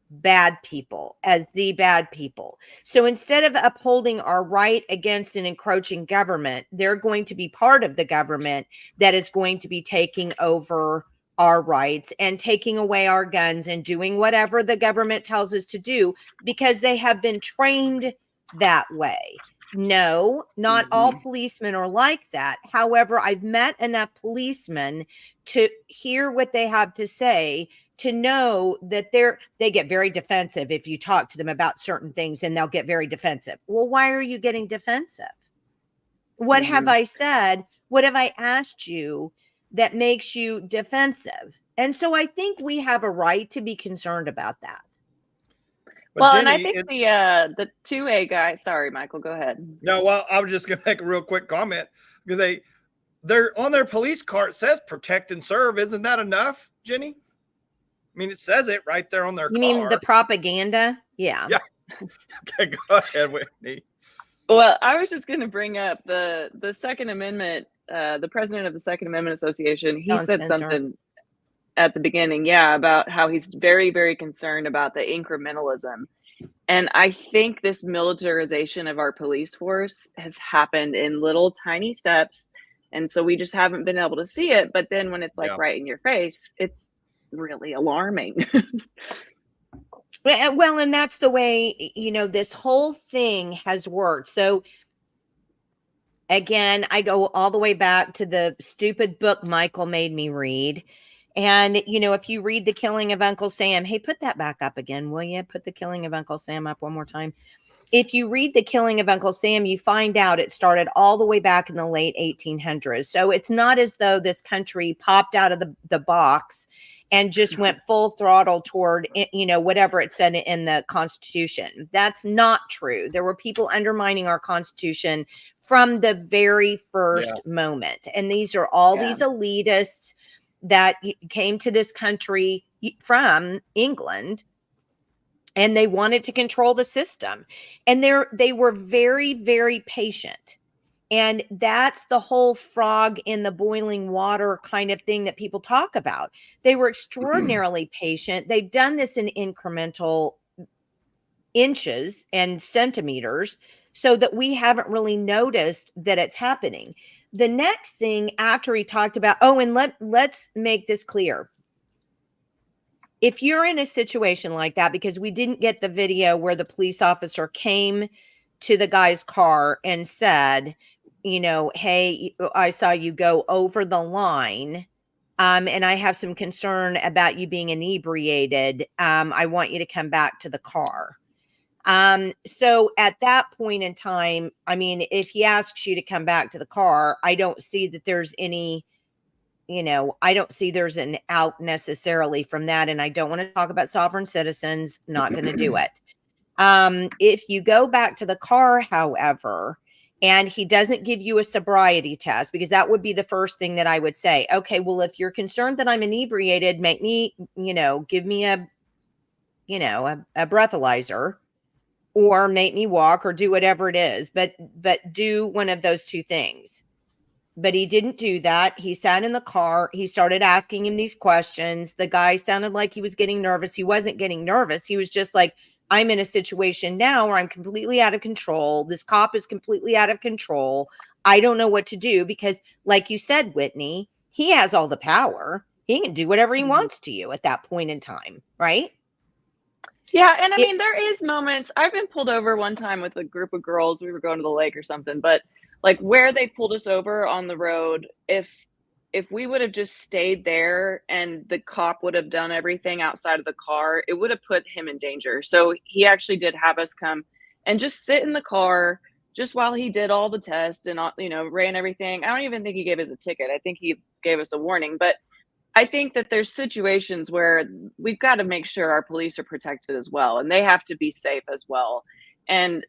bad people, as the bad people. So instead of upholding our right against an encroaching government, they're going to be part of the government that is going to be taking over our rights and taking away our guns and doing whatever the government tells us to do, because they have been trained that way. No, not all policemen are like that. However, I've met enough policemen to hear what they have to say, to know that they get very defensive if you talk to them about certain things, and they'll get very defensive. Well, why are you getting defensive? What have I said? What have I asked you that makes you defensive? And so I think we have a right to be concerned about that. But Well, Jenny, and I think the 2A guy, sorry, Michael, go ahead. No, well, I was just going to make a real quick comment, because they're on their police car. It says protect and serve. Isn't that enough, Jenny? I mean, it says it right there on their car. You mean the propaganda? Yeah. Yeah. Okay, go ahead, Whitney. Well, I was just going to bring up the Second Amendment. The president of the Second Amendment Association, he John said Spencer. something at the beginning, about how he's very, very concerned about the incrementalism. And I think this militarization of our police force has happened in little tiny steps. And so we just haven't been able to see it. But then when it's like right in your face, it's really alarming. Well, and that's the way, this whole thing has worked. So again, I go all the way back to the stupid book Michael made me read. And, if you read The Killing of Uncle Sam, hey, put that back up again, will you? Put The Killing of Uncle Sam up one more time. If you read The Killing of Uncle Sam, you find out it started all the way back in the late 1800s. So it's not as though this country popped out of the box and just went full throttle toward, whatever it said in the Constitution. That's not true. There were people undermining our Constitution from the very first moment. And these are all these elitists that came to this country from England, and they wanted to control the system. And they were very, very patient. And that's the whole frog in the boiling water kind of thing that people talk about. They were extraordinarily patient. They've done this in incremental inches and centimeters, so that we haven't really noticed that it's happening. The next thing after he talked about, and let's make this clear. If you're in a situation like that, because we didn't get the video where the police officer came to the guy's car and said, hey, I saw you go over the line, and I have some concern about you being inebriated. I want you to come back to the car. So at that point in time, I mean, if he asks you to come back to the car, I don't see that there's any, I don't see there's an out necessarily from that. And I don't want to talk about sovereign citizens, not going to do it. If you go back to the car, however, and he doesn't give you a sobriety test, because that would be the first thing that I would say. Okay, well, if you're concerned that I'm inebriated, make me, give me a breathalyzer, or make me walk, or do whatever it is, but do one of those two things. But he didn't do that. He sat in the car. He started asking him these questions. The guy sounded like he was getting nervous. He wasn't getting nervous. He was just like, I'm in a situation now where I'm completely out of control. This cop is completely out of control. I don't know what to do, because like you said, Whitney, he has all the power. He can do whatever he wants to you at that point in time, right? Yeah, and I mean, there is moments. I've been pulled over one time with a group of girls. We were going to the lake or something, but like where they pulled us over on the road, if we would have just stayed there and the cop would have done everything outside of the car, it would have put him in danger. So he actually did have us come and just sit in the car, just while he did all the tests and, ran everything. I don't even think he gave us a ticket. I think he gave us a warning. But I think that there's situations where we've got to make sure our police are protected as well, and they have to be safe as well. And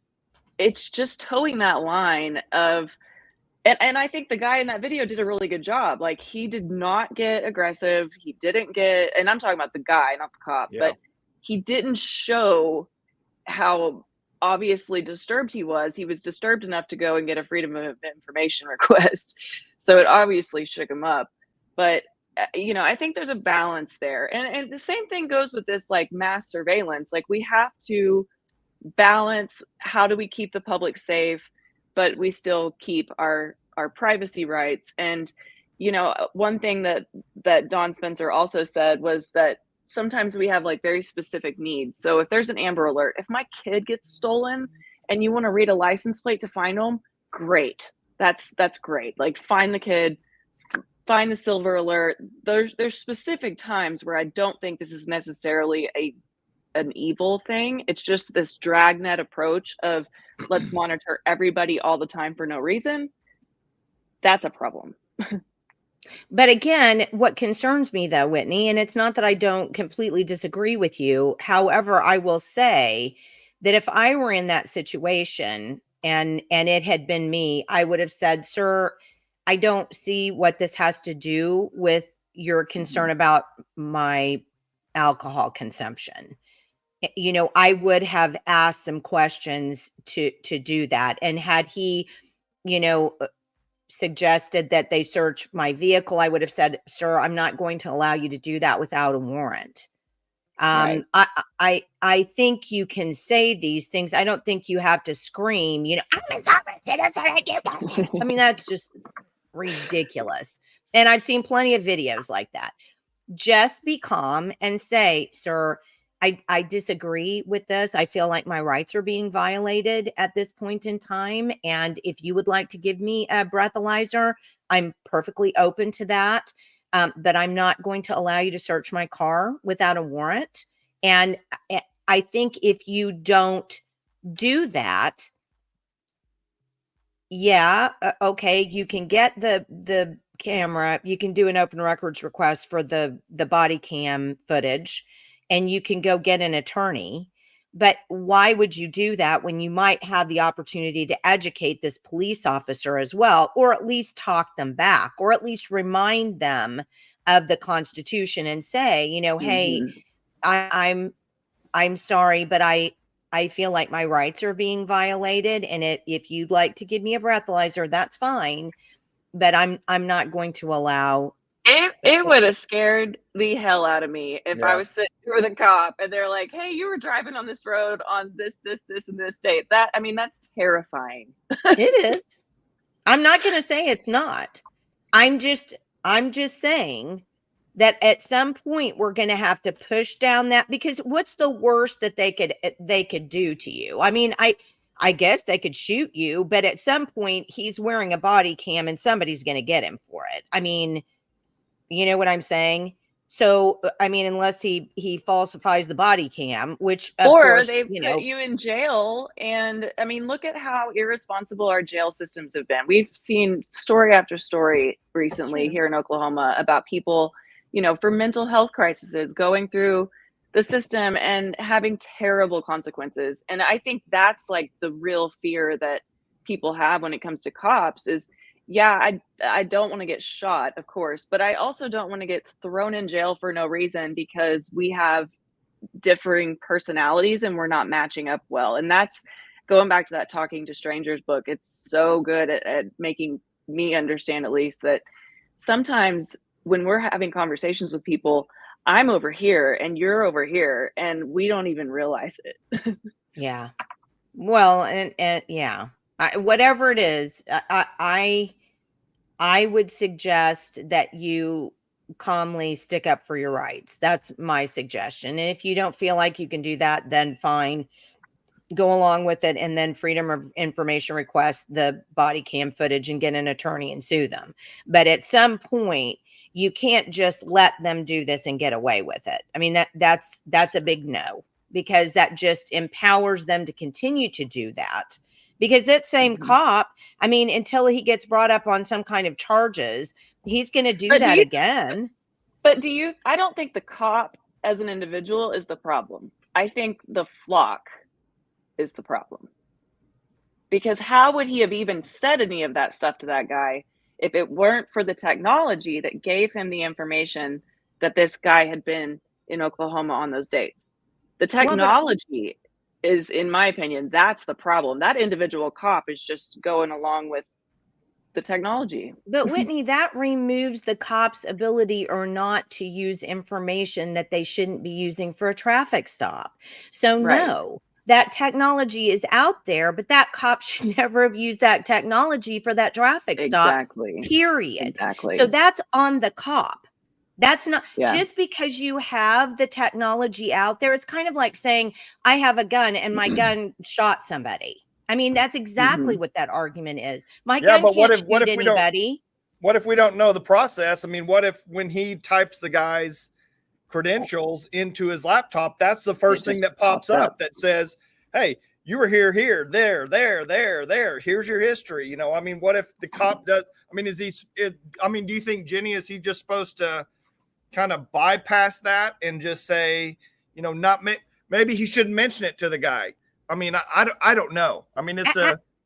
it's just towing that line of, and I think the guy in that video did a really good job. Like, he did not get aggressive. He didn't get, and I'm talking about the guy, not the cop, Yeah. but he didn't show how obviously disturbed he was. He was disturbed enough to go and get a freedom of information request. So it obviously shook him up. But I think there's a balance there. And the same thing goes with this, like, mass surveillance. Like, we have to balance, how do we keep the public safe, but we still keep our privacy rights. And, one thing that Dawn Spencer also said was that sometimes we have, like, very specific needs. So if there's an Amber Alert, if my kid gets stolen and you want to read a license plate to find them, great. That's great. Like, find the kid, find the silver alert. There's specific times where I don't think this is necessarily an evil thing. It's just this dragnet approach of, let's monitor everybody all the time for no reason. That's a problem. But again, what concerns me, though, Whitney, and it's not that I don't completely disagree with you. However, I will say that if I were in that situation and it had been me, I would have said, sir, I don't see what this has to do with your concern about my alcohol consumption. I would have asked some questions to do that. And had he, suggested that they search my vehicle, I would have said, sir, I'm not going to allow you to do that without a warrant. Right. I think you can say these things. I don't think you have to scream, I'm a sovereign citizen. I mean, that's just ridiculous. And I've seen plenty of videos like that. Just be calm and say, sir, I disagree with this. I feel like my rights are being violated at this point in time. And if you would like to give me a breathalyzer, I'm perfectly open to that. But I'm not going to allow you to search my car without a warrant. And I think if you don't do that, okay, you can get the camera, you can do an open records request for the body cam footage, and you can go get an attorney. But why would you do that when you might have the opportunity to educate this police officer as well, or at least talk them back, or at least remind them of the Constitution and say, hey, I'm sorry, but I feel like my rights are being violated. And if you'd like to give me a breathalyzer, that's fine. But I'm not going to allow. It would have scared the hell out of me if I was sitting with a cop and they're like, hey, you were driving on this road on this, and this date. That's terrifying. It is. I'm not going to say it's not. I'm just saying that at some point we're going to have to push down that, because what's the worst that they could do to you? I mean, I guess they could shoot you, but at some point he's wearing a body cam and somebody's going to get him for it. I mean, you know what I'm saying? So, I mean, unless he falsifies the body cam, which of course, they put you in jail. And I mean, look at how irresponsible our jail systems have been. We've seen story after story recently here in Oklahoma about people, for mental health crises going through the system and having terrible consequences. And I think that's like the real fear that people have when it comes to cops is, I don't want to get shot, of course, but I also don't want to get thrown in jail for no reason because we have differing personalities and we're not matching up well. And that's going back to that Talking to Strangers book. It's so good at making me understand, at least, that sometimes when we're having conversations with people, I'm over here and you're over here and we don't even realize it. Yeah. Well, and yeah. Whatever it is, I would suggest that you calmly stick up for your rights. That's my suggestion. And if you don't feel like you can do that, then fine, go along with it. And then freedom of information request the body cam footage and get an attorney and sue them. But at some point, you can't just let them do this and get away with it. I mean, that's a big no, because that just empowers them to continue to do that. because that same cop, I mean, until he gets brought up on some kind of charges, he's going to do that again. But I don't think the cop as an individual is the problem. I think the flock is the problem. Because how would he have even said any of that stuff to that guy if it weren't for the technology that gave him the information that this guy had been in Oklahoma on those dates? The technology is, in my opinion, that's the problem. That individual cop is just going along with the technology. But Whitney, that removes the cop's ability or not to use information that they shouldn't be using for a traffic stop. So no, that technology is out there, but that cop should never have used that technology for that traffic stop. Period. Exactly. So that's on the cop. That's not just because you have the technology out there. It's kind of like saying, I have a gun and my gun shot somebody. I mean, that's exactly what that argument is. My gun can't shoot anybody. What if we don't know the process? I mean, what if when he types the guy's credentials into his laptop, that's the first thing that pops up that says, hey, you were here, there. Here's your history. You know, I mean, what if the cop does? I mean, do you think, Jenny, is he just supposed to kind of bypass that and just say, you know, maybe he shouldn't mention it to the guy? I mean, I don't know. I mean, it's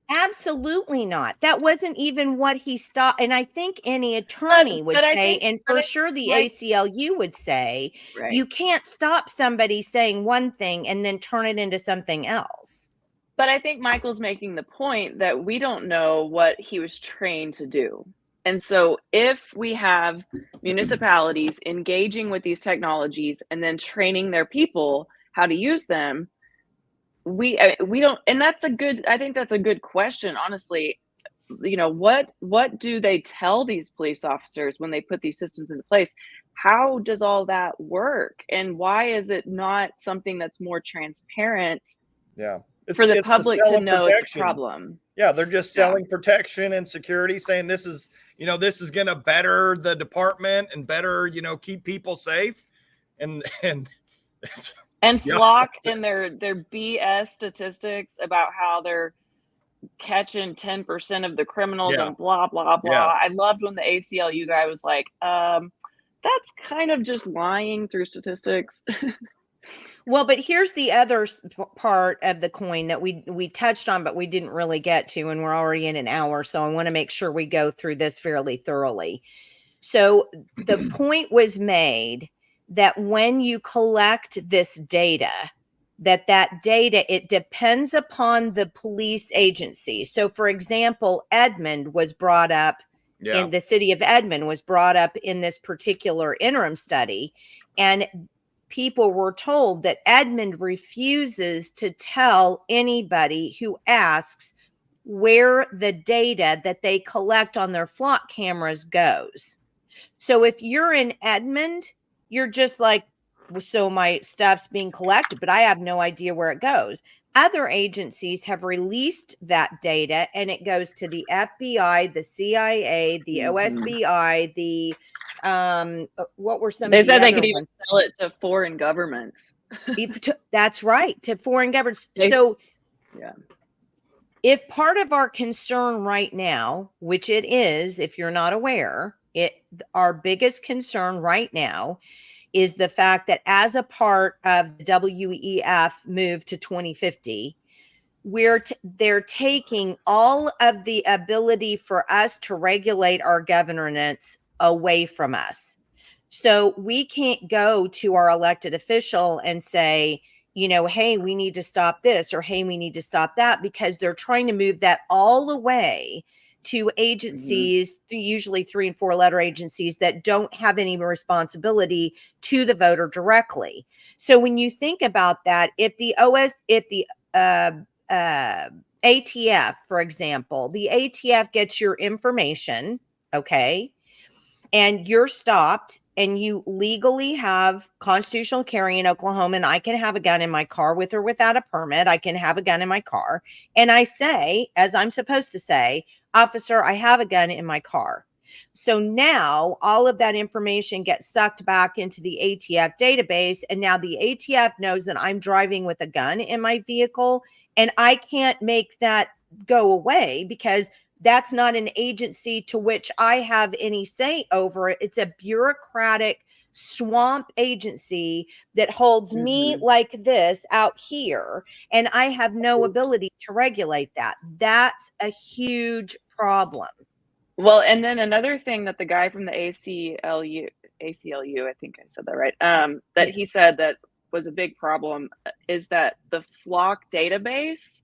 absolutely not. That wasn't even what he stopped. And I think any attorney would say, and for sure the ACLU would say, you can't stop somebody saying one thing and then turn it into something else. But I think Michael's making the point that we don't know what he was trained to do. And so if we have municipalities engaging with these technologies and then training their people how to use them, we don't, and I think that's a good question, honestly. You know, what do they tell these police officers when they put these systems into place? How does all that work? And why is it not something that's more transparent? For the public to know it's a problem. Yeah, they're just selling protection and security, saying this is going to better the department and better, you know, keep people safe. And flock in their BS statistics about how they're catching 10% of the criminals and blah, blah, blah. I loved when the ACLU guy was like, that's kind of just lying through statistics. Well, but here's the other part of the coin that we touched on, but we didn't really get to, and we're already in an hour. So I want to make sure we go through this fairly thoroughly. So the point was made that when you collect this data, that data, it depends upon the police agency. So for example, Edmond was brought up in the city of Edmond was brought up in this particular interim study. And people were told that Edmond refuses to tell anybody who asks where the data that they collect on their flock cameras goes. So if you're in Edmond, you're just like, so my stuff's being collected, but I have no idea where it goes. Other agencies have released that data and it goes to the FBI, the CIA, the OSBI, the what were some? They said they could even sell it to foreign governments. That's right, to foreign governments. If part of our concern right now, which it is, if you're not aware, our biggest concern right now is the fact that as a part of the WEF move to 2050, they're taking all of the ability for us to regulate our governance away from us. So we can't go to our elected official and say, you know, hey, we need to stop this, or hey, we need to stop that, because they're trying to move that all away to agencies, usually 3 and 4 letter agencies that don't have any responsibility to the voter directly. So when you think about that, if the ATF, for example, the ATF gets your information, okay, and you're stopped and you legally have constitutional carry in Oklahoma, and I can have a gun in my car with or without a permit, I can have a gun in my car. And I say, as I'm supposed to say, officer, I have a gun in my car. So now all of that information gets sucked back into the ATF database. And now the ATF knows that I'm driving with a gun in my vehicle, and I can't make that go away, because that's not an agency to which I have any say over. It's a bureaucratic swamp agency that holds me like this out here, and I have no ability to regulate that. That's a huge problem. Well, and then another thing that the guy from the ACLU, I think I said that right, that he said that was a big problem is that the Flock database,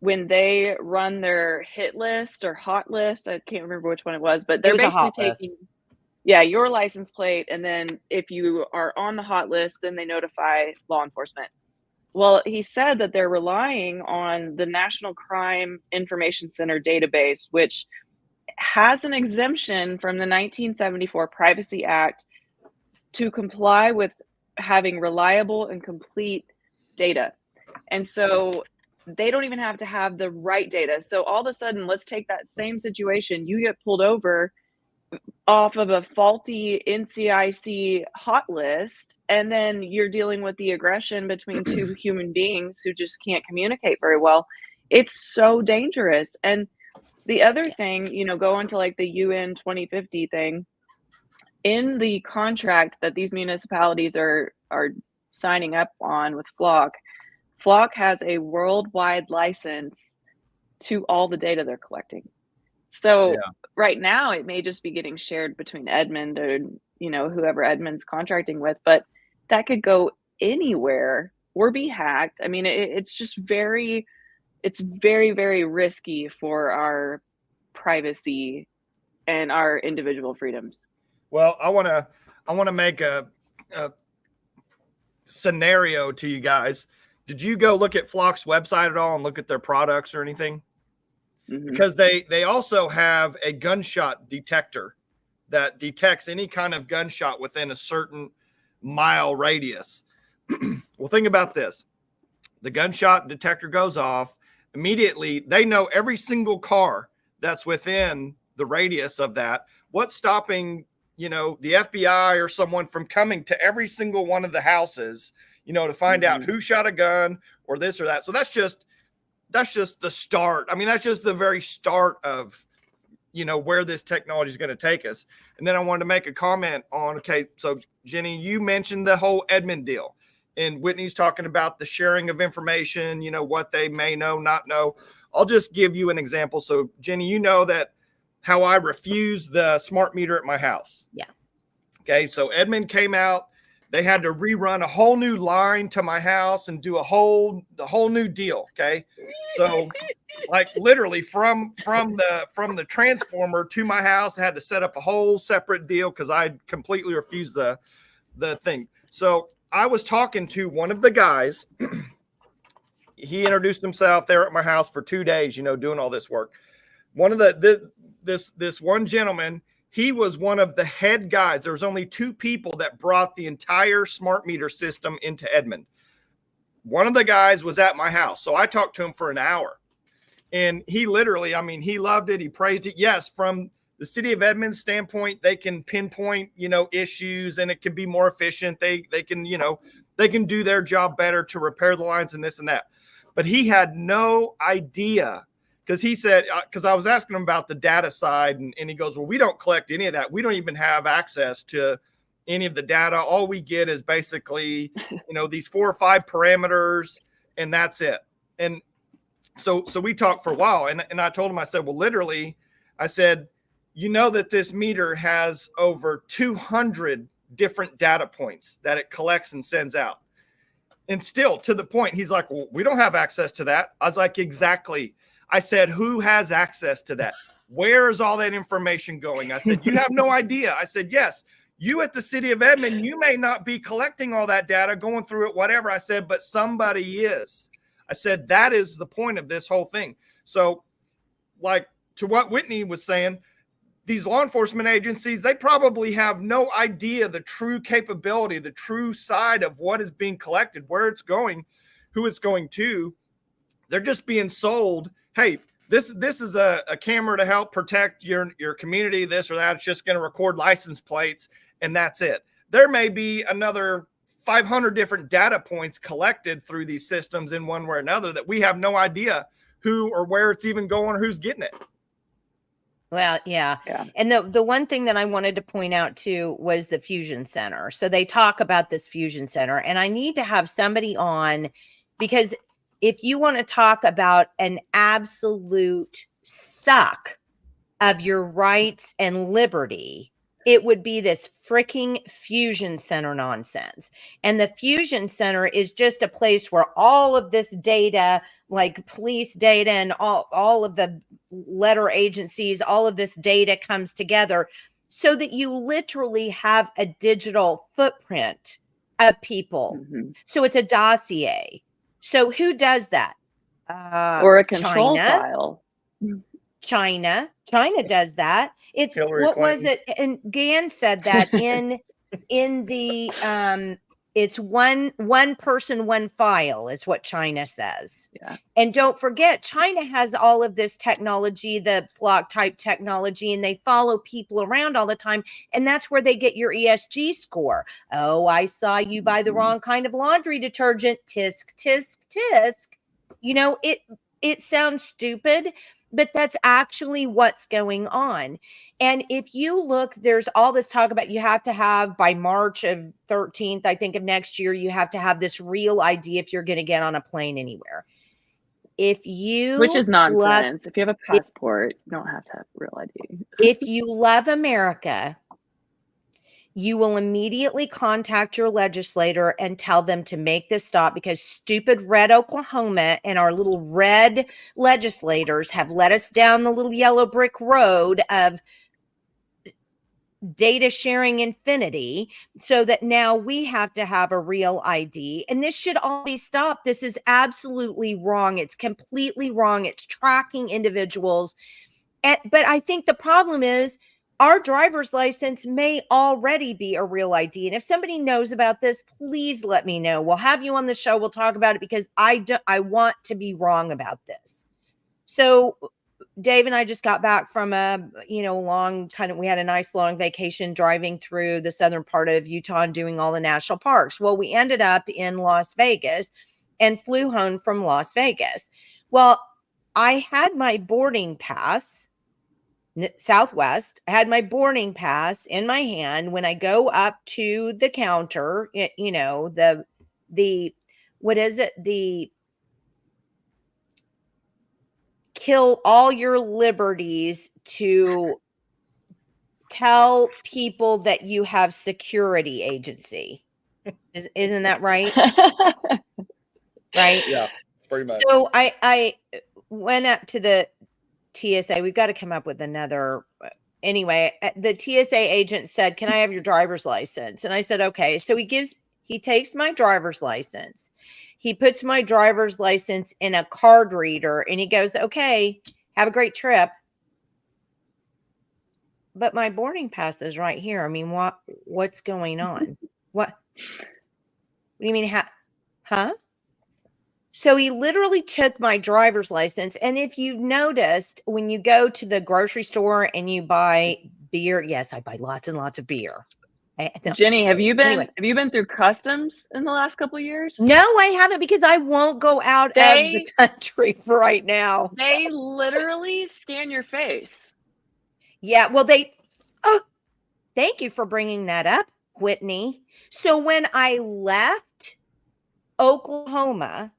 when they run their hit list or hot list, I can't remember which one it was, but they're basically taking your license plate, and then if you are on the hot list, then they notify law enforcement. Well, he said that they're relying on the National Crime Information Center database, which has an exemption from the 1974 Privacy Act to comply with having reliable and complete data. And so they don't even have to have the right data. So all of a sudden, let's take that same situation. You get pulled over off of a faulty NCIC hot list, and then you're dealing with the aggression between two human beings who just can't communicate very well. It's so dangerous. And the other thing, going to like the UN 2050 thing, in the contract that these municipalities are signing up on with Flock has a worldwide license to all the data they're collecting. So right now it may just be getting shared between Edmond or, whoever Edmond's contracting with, but that could go anywhere or be hacked. I mean, it's just very, very risky for our privacy and our individual freedoms. Well, I want to make a scenario to you guys. Did you go look at Flock's website at all and look at their products or anything? Because they also have a gunshot detector that detects any kind of gunshot within a certain mile radius. Well, think about this. The gunshot detector goes off. Immediately, they know every single car that's within the radius of that. What's stopping, the FBI or someone from coming to every single one of the houses, to find out who shot a gun or this or that. So that's just the start. I mean, that's just the very start of, where this technology is going to take us. And then I wanted to make a comment on, okay, so Jenny, you mentioned the whole Edmond deal, and Whitney's talking about the sharing of information, what they may know, not know. I'll just give you an example. So Jenny, you know that how I refused the smart meter at my house. Yeah. Okay. So Edmond came out, they had to rerun a whole new line to my house and do the whole new deal. Okay. So like literally from the transformer to my house, I had to set up a whole separate deal because I completely refused the thing. So I was talking to one of the guys. He introduced himself there at my house for 2 days, doing all this work. One of this one gentleman, he was one of the head guys. There was only 2 people that brought the entire smart meter system into Edmond. One of the guys was at my house. So I talked to him for an hour, and he literally, he loved it. He praised it. Yes. From the city of Edmond's standpoint, they can pinpoint, issues, and it can be more efficient. They can, they can do their job better to repair the lines and this and that. But he had no idea, because he said, because I was asking him about the data side, and he goes, well, we don't collect any of that. We don't even have access to any of the data. All we get is basically, these 4 or 5 parameters, and that's it. And so we talked for a while, and I told him, I said, well, literally, I said, that this meter has over 200 different data points that it collects and sends out. And still, to the point, he's like, well, we don't have access to that. I was like, exactly. I said, who has access to that? Where is all that information going? I said, you have no idea. I said, yes, you at the city of Edmond, you may not be collecting all that data, going through it, whatever. I said, but somebody is. I said, that is the point of this whole thing. So like to what Whitney was saying, these law enforcement agencies, they probably have no idea the true capability, the true side of what is being collected, where it's going, who it's going to. They're just being sold, hey, this is a camera to help protect your community, this or that. It's just going to record license plates, and that's it. There may be another 500 different data points collected through these systems in one way or another that we have no idea who or where it's even going or who's getting it. Well, yeah. And the one thing that I wanted to point out too was the fusion center. So they talk about this fusion center, and I need to have somebody on, because if you want to talk about an absolute suck of your rights and liberty, it would be this freaking fusion center nonsense. And the fusion center is just a place where all of this data, like police data and all of the letter agencies, all of this data comes together so that you literally have a digital footprint of people. So it's a dossier. So who does that? Or a control file. China does that. It's Hillary what Clinton. was it? And Gann said that in the it's one person, one file is what China says. Yeah. And don't forget, China has all of this technology, the flock type technology, and they follow people around all the time. And that's where they get your ESG score. Oh, I saw you buy the wrong kind of laundry detergent. Tisk, tisk, tisk. You know, it sounds stupid, but that's actually what's going on. And if you look, there's all this talk about you have to have by March of 13th, I think of next year, you have to have this real ID if you're going to get on a plane anywhere. If you Which is nonsense. If you have a passport, you don't have to have real ID. If you love America, you will immediately contact your legislator and tell them to make this stop, because stupid red Oklahoma and our little red legislators have led us down the little yellow brick road of data sharing infinity, so that now we have to have a real ID. And this should all be stopped. This is absolutely wrong. It's completely wrong. It's tracking individuals. But I think the problem is, our driver's license may already be a real ID. And if somebody knows about this, please let me know. We'll have you on the show. We'll talk about it, because I want to be wrong about this. So Dave and I just got back from a, we had a nice long vacation driving through the southern part of Utah and doing all the national parks. Well, we ended up in Las Vegas and flew home from Las Vegas. Well, I had my boarding pass, Southwest. I had my boarding pass in my hand. When I go up to the counter, what is it? The kill all your liberties to tell people that you have security agency. Isn't that right? Right? Yeah, pretty much. So I went up to the TSA. We've got to come up with another. Anyway, the TSA agent said, "Can I have your driver's license?" And I said, "Okay." So he takes my driver's license. He puts my driver's license in a card reader and he goes, "Okay, have a great trip." But my boarding pass is right here. I mean, what's going on? What do you mean? Huh? So he literally took my driver's license. And if you've noticed, when you go to the grocery store and you buy beer, yes, I buy lots and lots of beer. Jenny, have you been through customs in the last couple of years? No, I haven't, because I won't go out of the country for right now. They literally scan your face. Yeah, well, thank you for bringing that up, Whitney. So when I left Oklahoma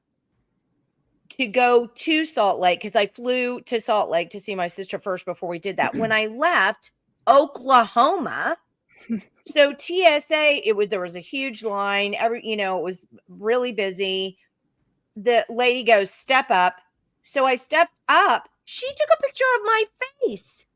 to go to Salt Lake, because I flew to Salt Lake to see my sister first before we did that. When I left Oklahoma, so TSA, there was a huge line. It was really busy. The lady goes, "Step up." So I stepped up. She took a picture of my face.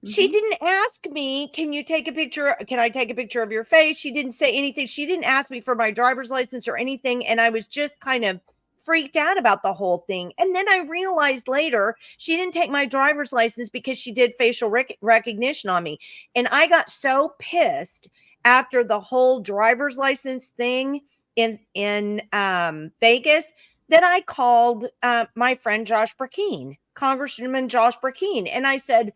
Mm-hmm. She didn't ask me, "Can you take a picture? Can I take a picture of your face?" She didn't say anything. She didn't ask me for my driver's license or anything. And I was just kind of freaked out about the whole thing. And then I realized later she didn't take my driver's license because she did facial recognition on me. And I got so pissed after the whole driver's license thing in Vegas that I called my friend Josh Burkeen, Congressman Josh Burkeen. And I said,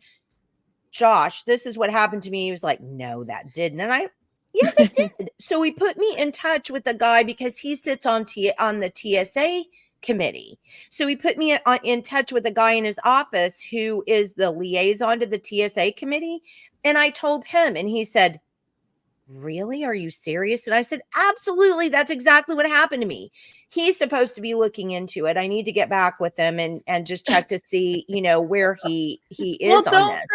"Josh, this is what happened to me." He was like, "No, that didn't." And yes, it did. So he put me in touch with a guy, because he sits on the TSA committee. So he put me in touch with a guy in his office who is the liaison to the TSA committee. And I told him, and he said, really? Are you serious? And I said, absolutely. That's exactly what happened to me. He's supposed to be looking into it. I need to get back with him and just check to see, where he is Well, on don't this.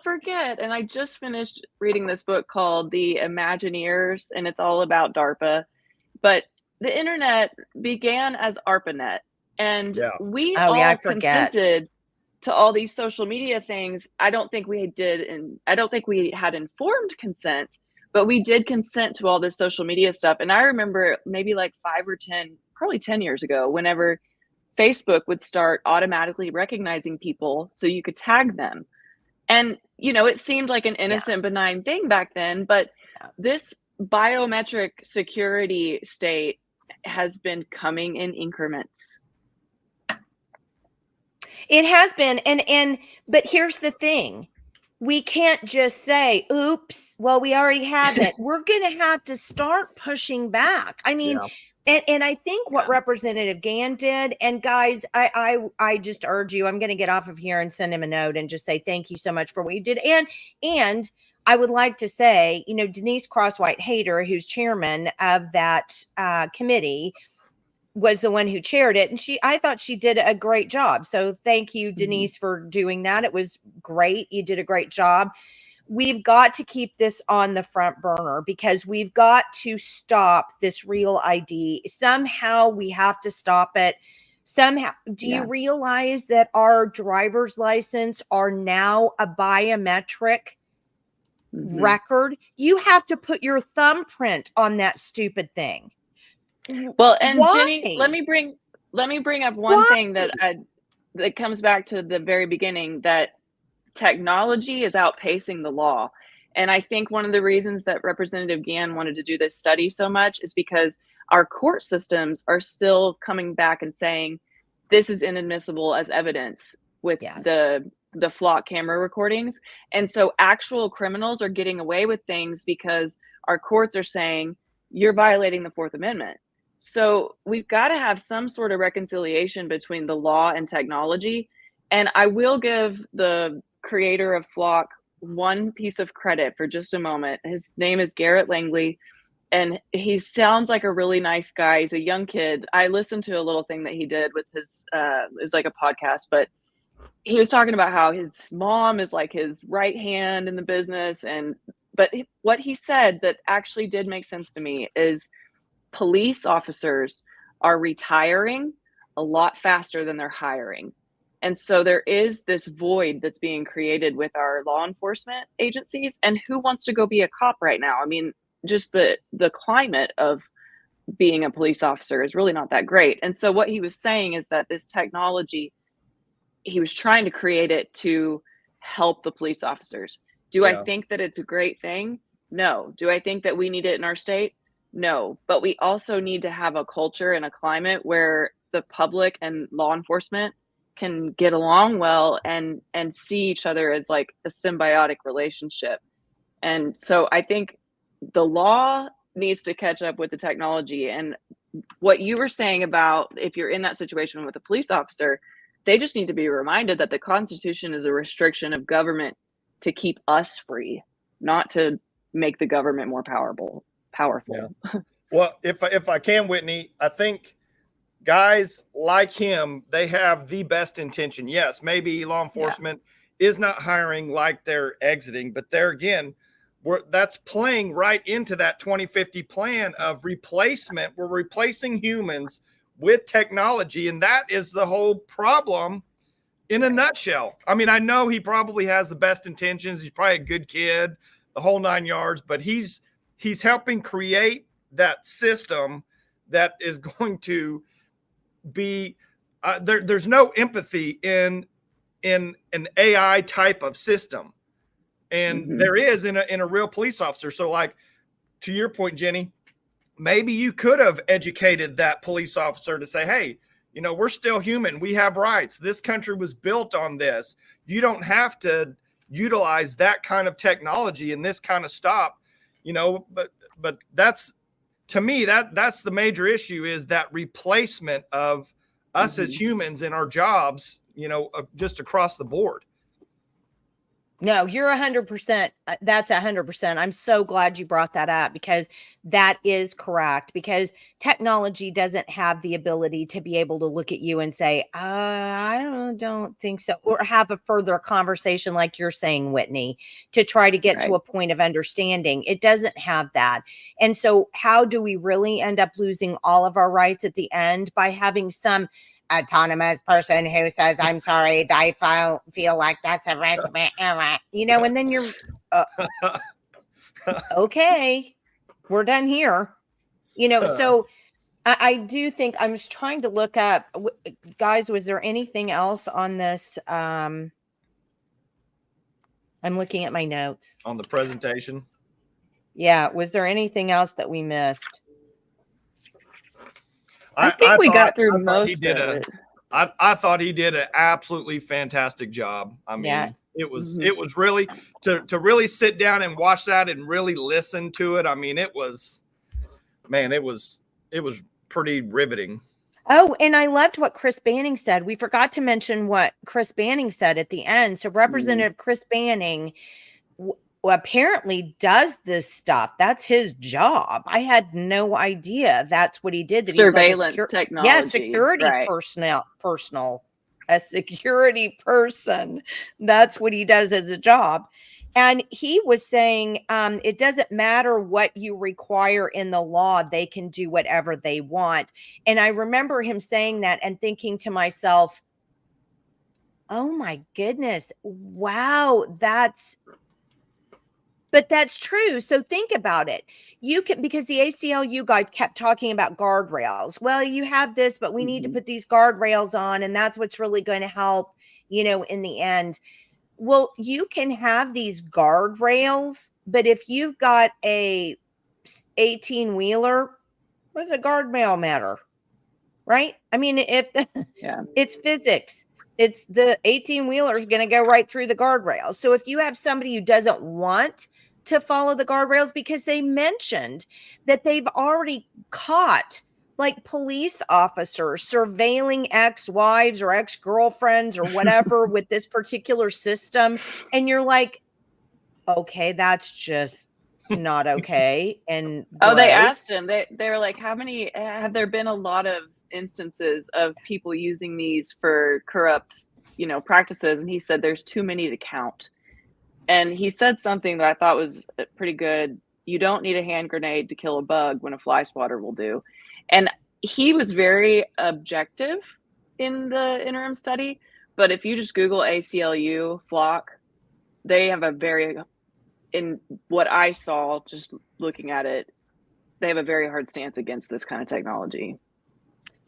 forget, and I just finished reading this book called The Imagineers, and it's all about DARPA. But the internet began as ARPANET, and we all consented to all these social media things. I don't think we did, and I don't think we had informed consent, but we did consent to all this social media stuff. And I remember maybe like 5 or 10, probably 10 years ago, whenever Facebook would start automatically recognizing people so you could tag them. And, it seemed like an innocent, benign thing back then, but this biometric security state has been coming in increments. It has been. But here's the thing. We can't just say, oops, well, we already have it. We're going to have to start pushing back. I mean, and I think what Representative Gann did, and guys, I just urge you, I'm going to get off of here and send him a note and just say, thank you so much for what you did. And I would like to say, Denise Crosswhite-Hayter, who's chairman of that committee, was the one who chaired it. And I thought she did a great job. So thank you, Denise, for doing that. It was great. You did a great job. We've got to keep this on the front burner because we've got to stop this Real ID. Somehow we have to stop it. Somehow. Do you realize that our driver's license are now a biometric record? You have to put your thumbprint on that stupid thing. Well, and Jenny, let me bring up one thing that comes back to the very beginning, that technology is outpacing the law. And I think one of the reasons that Representative Gann wanted to do this study so much is because our court systems are still coming back and saying this is inadmissible as evidence with the flock camera recordings. And so actual criminals are getting away with things because our courts are saying you're violating the Fourth Amendment. So we've got to have some sort of reconciliation between the law and technology. And I will give the creator of Flock one piece of credit for just a moment. His name is Garrett Langley, and he sounds like a really nice guy. He's a young kid. I listened to a little thing that he did with his, it was like a podcast, but he was talking about how his mom is like his right hand in the business. But what he said that actually did make sense to me is police officers are retiring a lot faster than they're hiring. And so there is this void that's being created with our law enforcement agencies. And who wants to go be a cop right now? I mean, just the climate of being a police officer is really not that great. And so what he was saying is that this technology, he was trying to create it to help the police officers. Do I think that it's a great thing? No. Do I think that we need it in our state? No. But we also need to have a culture and a climate where the public and law enforcement can get along well and see each other as like a symbiotic relationship. And so I think the law needs to catch up with the technology. And what you were saying about if you're in that situation with a police officer, they just need to be reminded that the Constitution is a restriction of government to keep us free, not to make the government more powerful. Well, if I can, Whitney, I think guys like him, they have the best intention. Yes, maybe law enforcement is not hiring like they're exiting, but there again, that's playing right into that 2050 plan of replacement. We're replacing humans with technology, and that is the whole problem in a nutshell. I mean, I know he probably has the best intentions. He's probably a good kid, the whole 9 yards, but he's helping create that system that is going to be there's no empathy in an AI type of system, and there is in a real police officer. So, like to your point, Jenny, maybe you could have educated that police officer to say, hey, we're still human. We have rights. This country was built on this. You don't have to utilize that kind of technology and this kind of stop, but that's, to me, that's the major issue, is that replacement of us as humans in our jobs, just across the board. No, you're 100%. That's 100%. I'm so glad you brought that up, because that is correct, because technology doesn't have the ability to be able to look at you and say, I don't think so, or have a further conversation like you're saying, Whitney, to try to get to a point of understanding. It doesn't have that. And so how do we really end up losing all of our rights at the end? By having some autonomous person who says, I'm sorry, I feel like that's a right, and then you're okay, we're done here, so I do think, I'm just trying to look up, guys, was there anything else on this? I'm looking at my notes on the presentation. Yeah, was there anything else that we missed? I think we got through most of it. I thought he did an absolutely fantastic job. I mean, it was really to really sit down and watch that and really listen to it. I mean, it was pretty riveting. Oh, and I loved what Chris Banning said. We forgot to mention what Chris Banning said at the end. So Representative Chris Banning apparently does this stuff. That's his job. I had no idea that's what he did. That Surveillance technology. Yeah, security personnel, a security person. That's what he does as a job. And he was saying, it doesn't matter what you require in the law, they can do whatever they want. And I remember him saying that and thinking to myself, oh my goodness, wow, but that's true. So think about it. You can, because the ACLU guy kept talking about guardrails. Well, you have this, but we need to put these guardrails on, and that's what's really going to help, in the end. Well, you can have these guardrails, but if you've got a 18-wheeler, what does a guardrail matter? Right? I mean, it's physics. It's the 18-wheeler is going to go right through the guardrails. So if you have somebody who doesn't want to follow the guardrails, because they mentioned that they've already caught like police officers surveilling ex-wives or ex-girlfriends or whatever with this particular system. And you're like, okay, that's just not okay. And they asked him, they were like, have there been a lot of instances of people using these for corrupt, practices? And he said, there's too many to count. And he said something that I thought was pretty good. You don't need a hand grenade to kill a bug when a fly swatter will do. And he was very objective in the interim study. But if you just Google ACLU flock, they have in what I saw, just looking at it, they have a very hard stance against this kind of technology.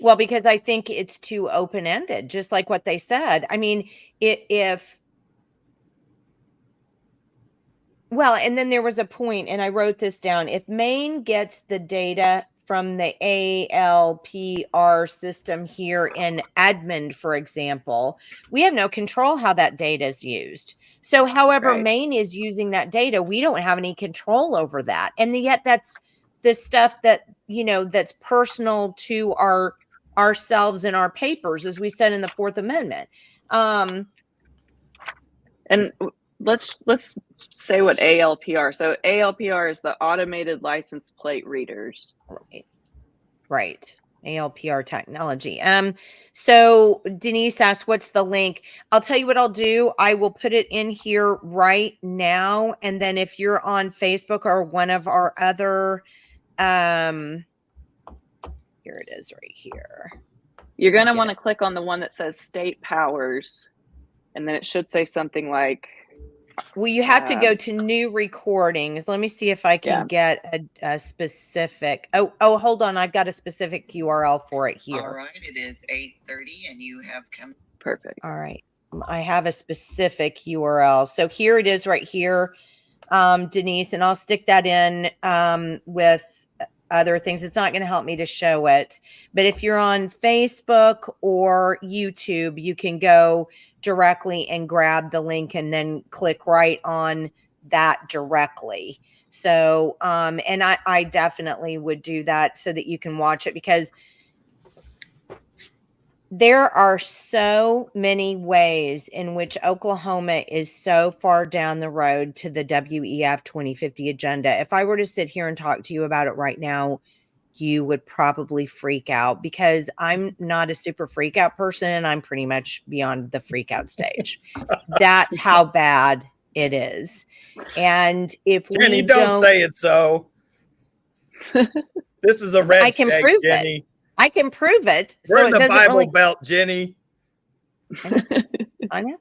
Well, because I think it's too open-ended, just like what they said. I mean, and then there was a point, and I wrote this down. If Maine gets the data from the ALPR system here in Edmond, for example, we have no control how that data is used. So however Maine is using that data, we don't have any control over that. And yet that's the stuff that, that's personal to ourselves and our papers, as we said in the Fourth Amendment. And let's say what ALPR. So ALPR is the automated license plate readers. Right. ALPR technology. So Denise asked, what's the link? I'll tell you what I'll do. I will put it in here right now. And then if you're on Facebook or one of our other, here it is right here. You're going to want to click on the one that says state powers. And then it should say something like, well, you have to go to new recordings. Let me see if I can get a specific. Oh, hold on. I've got a specific URL for it here. All right. It is 8:30 and you have come. Perfect. All right. I have a specific URL. So here it is right here, Denise, and I'll stick that in with other things. It's not going to help me to show it, but if you're on Facebook or YouTube, you can go directly and grab the link and then click right on that directly. So, and I definitely would do that so that you can watch it, because there are so many ways in which Oklahoma is so far down the road to the WEF 2050 agenda. If I were to sit here and talk to you about it right now, you would probably freak out, because I'm not a super freak out person. I'm pretty much beyond the freak out stage. That's how bad it is. And if Jenny, we don't say it so. This is a red I can state, prove Jenny. it. I can prove it. We're So in it the doesn't Bible really. Belt, Jenny. I know.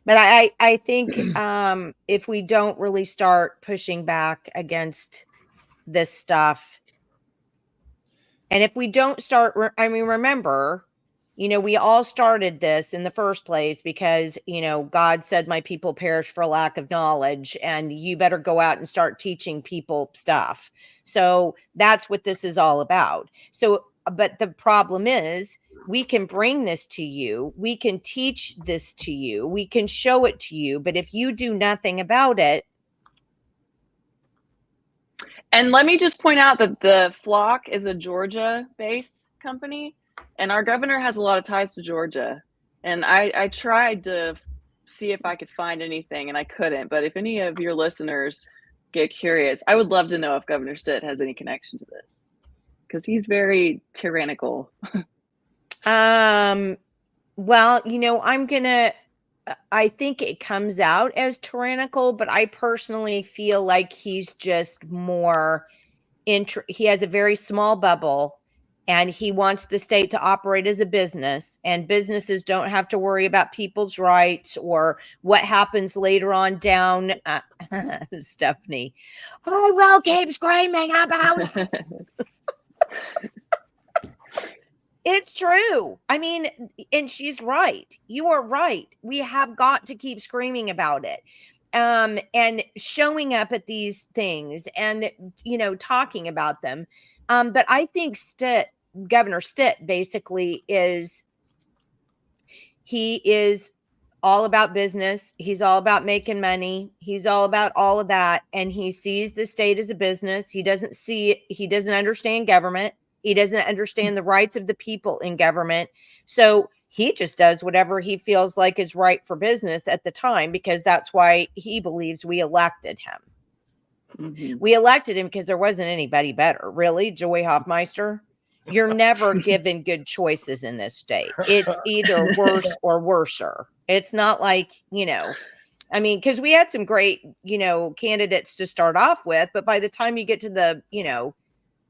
But I think if we don't really start pushing back against this stuff, and if we don't start, remember, we all started this in the first place because, God said, my people perish for lack of knowledge, and you better go out and start teaching people stuff. So that's what this is all about. So, but the problem is, we can bring this to you. We can teach this to you. We can show it to you. But if you do nothing about it. And let me just point out that the Flock is a Georgia-based company, and our governor has a lot of ties to Georgia. And I tried to see if I could find anything, and I couldn't. But if any of your listeners get curious, I would love to know if Governor Stitt has any connection to this, because he's very tyrannical. Well, I think it comes out as tyrannical, but I personally feel like he's just more he has a very small bubble, and he wants the state to operate as a business, and businesses don't have to worry about people's rights or what happens later on down. Stephanie, I will keep screaming about it. It's true. I mean, and she's right. You are right. We have got to keep screaming about it. And showing up at these things and, talking about them. But I think Governor Stitt basically he is all about business. He's all about making money. He's all about all of that. And he sees the state as a business. He doesn't understand government. He doesn't understand the rights of the people in government. So he just does whatever he feels like is right for business at the time, because that's why he believes we elected him. Mm-hmm. We elected him because there wasn't anybody better. Really, Joy Hoffmeister? You're never given good choices in this state. It's either worse or worser. It's not like, because we had some great, candidates to start off with, but by the time you get to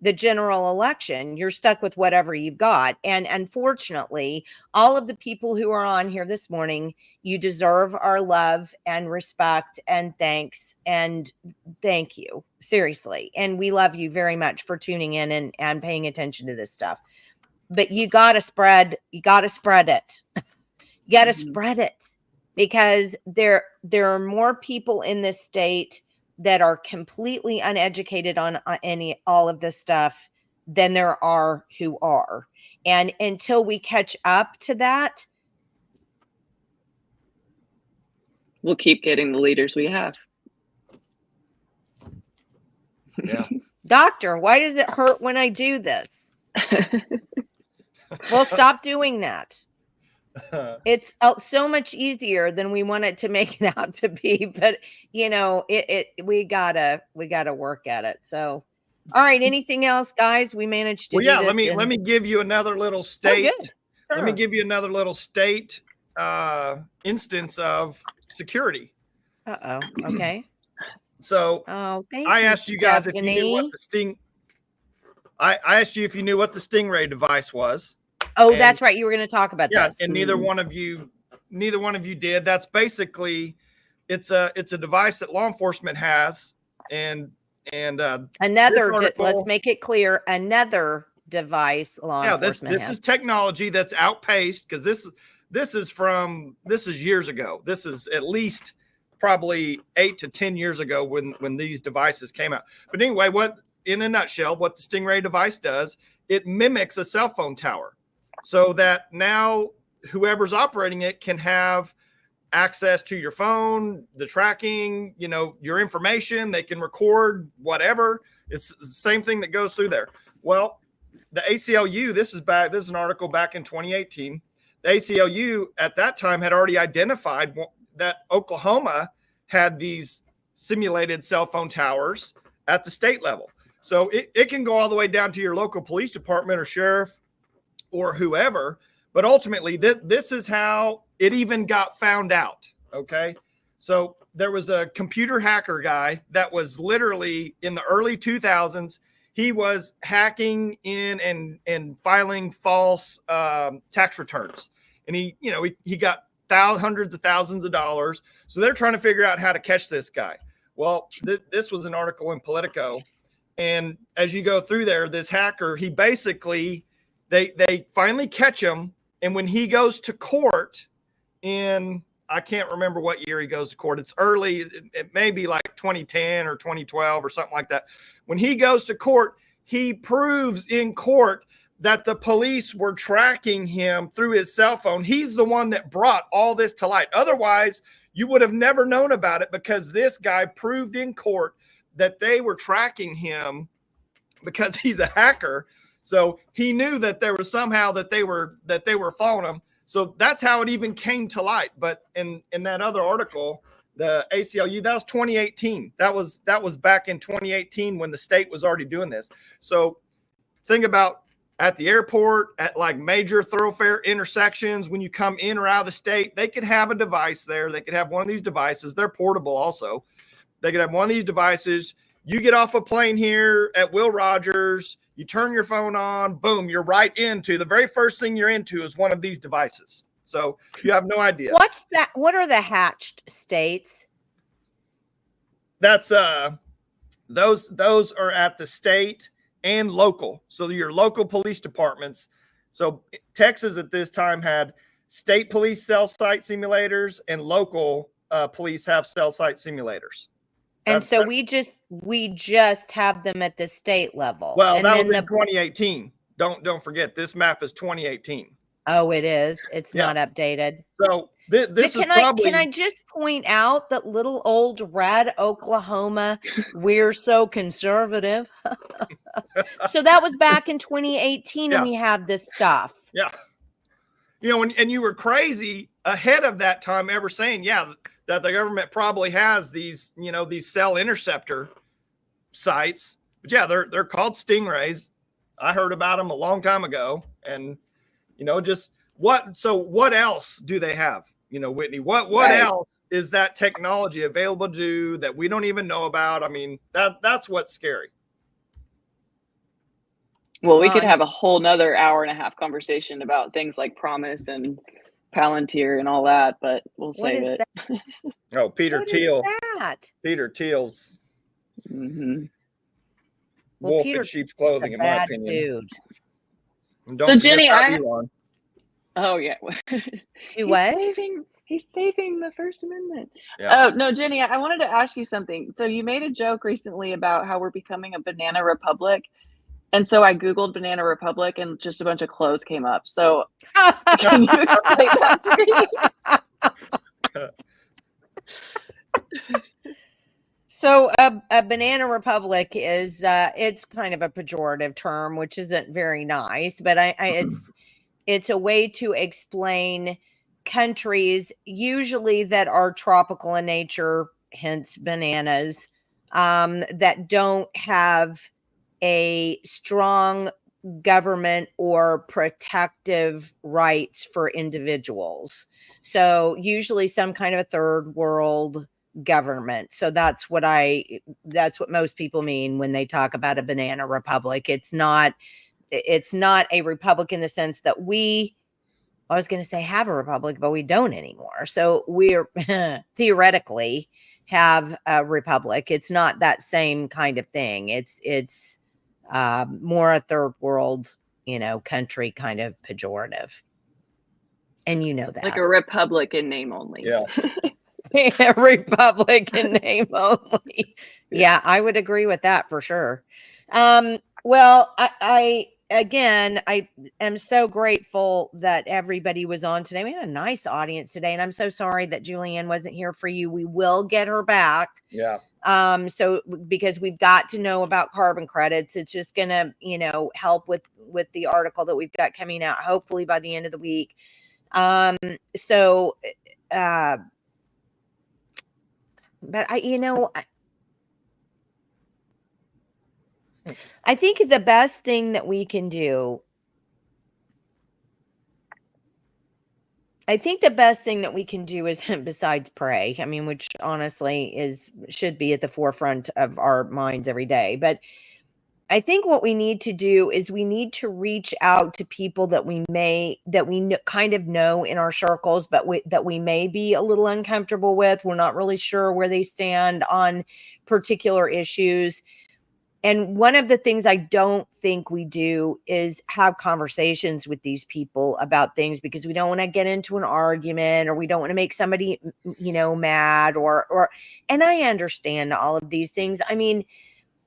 the general election, you're stuck with whatever you've got. And unfortunately, all of the people who are on here this morning, you deserve our love and respect and thanks. And thank you. Seriously. And we love you very much for tuning in and paying attention to this stuff. But you got to spread it. You got to spread it, because there are more people in this state that are completely uneducated on all of this stuff than there are who are. And until we catch up to that, we'll keep getting the leaders we have. Yeah. Doctor, why does it hurt when I do this? Well, stop doing that. It's so much easier than we want it to make it out to be, but we gotta work at it. So, all right. Anything else, guys? We managed to. Well, yeah. Let me give you another little state. Oh, sure. Let me give you another little state instance of security. Okay. So, I asked you guys if you knew what the I asked you if you knew what the Stingray device was. Oh, that's right. You were going to talk about this. And neither one of you did. That's basically, it's a device that law enforcement has, and let's make it clear, another device law enforcement this has. is technology that's outpaced, because this is years ago. This is at least probably 8 to 10 years ago when these devices came out. But anyway, in a nutshell, what the Stingray device does, it mimics a cell phone tower. So that now whoever's operating it can have access to your phone, the tracking, you know, your information. They can record whatever. It's the same thing that goes through there. Well, the ACLU, this is an article back in 2018. The ACLU at that time had already identified that Oklahoma had these simulated cell phone towers at the state level. So it can go all the way down to your local police department or sheriff or whoever. But ultimately, this is how it even got found out. Okay. So there was a computer hacker guy that was literally in the early 2000s. He was hacking in and filing false tax returns. And he got hundreds of thousands of dollars. So they're trying to figure out how to catch this guy. Well, this was an article in Politico. And as you go through there, this hacker, he basically, they finally catch him. And when he goes to court in, I can't remember what year he goes to court. It's early. It may be like 2010 or 2012 or something like that. When he goes to court, he proves in court that the police were tracking him through his cell phone. He's the one that brought all this to light. Otherwise, you would have never known about it, because this guy proved in court that they were tracking him because he's a hacker. So he knew that there was somehow that they were following him. So that's how it even came to light. But in that other article, the ACLU, that was 2018. That was back in 2018 when the state was already doing this. So think about at the airport, at like major thoroughfare intersections, when you come in or out of the state, they could have a device there. They could have one of these devices. They're portable also. They could have one of these devices. You get off a plane here at Will Rogers, you turn your phone on, boom, you're right into the very first thing you're into is one of these devices. So you have no idea. What's that? What are the hatched states? That's those are at the state and local. So your local police departments. So Texas at this time had state police cell site simulators and local police have cell site simulators. And so we just have them at the state level. Well, and that then was in 2018. Don't forget, this map is 2018. Oh, it is. It's not updated. So this is probably. Can I just point out that little old red Oklahoma, we're so conservative. So that was back in 2018, and we have this stuff. Yeah. And you were crazy ahead of that time ever saying, that the government probably has these, these cell interceptor sites. But they're called Stingrays. I heard about them a long time ago. And, just what else do they have? Whitney, what else is that technology available to do that we don't even know about? I mean, that's what's scary. Well, we could have a whole nother hour-and-a-half conversation about things like Promise and Palantir and all that, but we'll save it. Oh, Peter Thiel. What is that? Peter Thiel's Wolf in sheep's clothing, in my opinion. So Jenny, oh yeah, he's saving the First Amendment. Yeah. Oh no, Jenny, I wanted to ask you something. So you made a joke recently about how we're becoming a banana republic. And so I Googled Banana Republic and just a bunch of clothes came up. So can you explain that to me? So a Banana Republic is, it's kind of a pejorative term, which isn't very nice, but it's a way to explain countries usually that are tropical in nature, hence bananas, that don't have a strong government or protective rights for individuals. So usually some kind of a third world government. So that's what most people mean when they talk about a banana republic. It's not a republic in the sense that I was going to say have a republic, but we don't anymore. So we're theoretically have a republic. It's not that same kind of thing. It's more a third world, country kind of pejorative. And that. Like a republic in name only. Yeah. A republic in name only. Yeah, I would agree with that for sure. Well, again, I am so grateful that everybody was on today. We had a nice audience today, and I'm so sorry that Julianne wasn't here for you. We will get her back. Yeah. So because we've got to know about carbon credits, it's just gonna, help with the article that we've got coming out, hopefully by the end of the week. But I think the best thing that we can do, is besides pray, I mean, which honestly should be at the forefront of our minds every day. But I think what we need to do is we need to reach out to people that we kind of know in our circles, but that we may be a little uncomfortable with. We're not really sure where they stand on particular issues. And one of the things I don't think we do is have conversations with these people about things, because we don't want to get into an argument, or we don't want to make somebody, mad and I understand all of these things. I mean,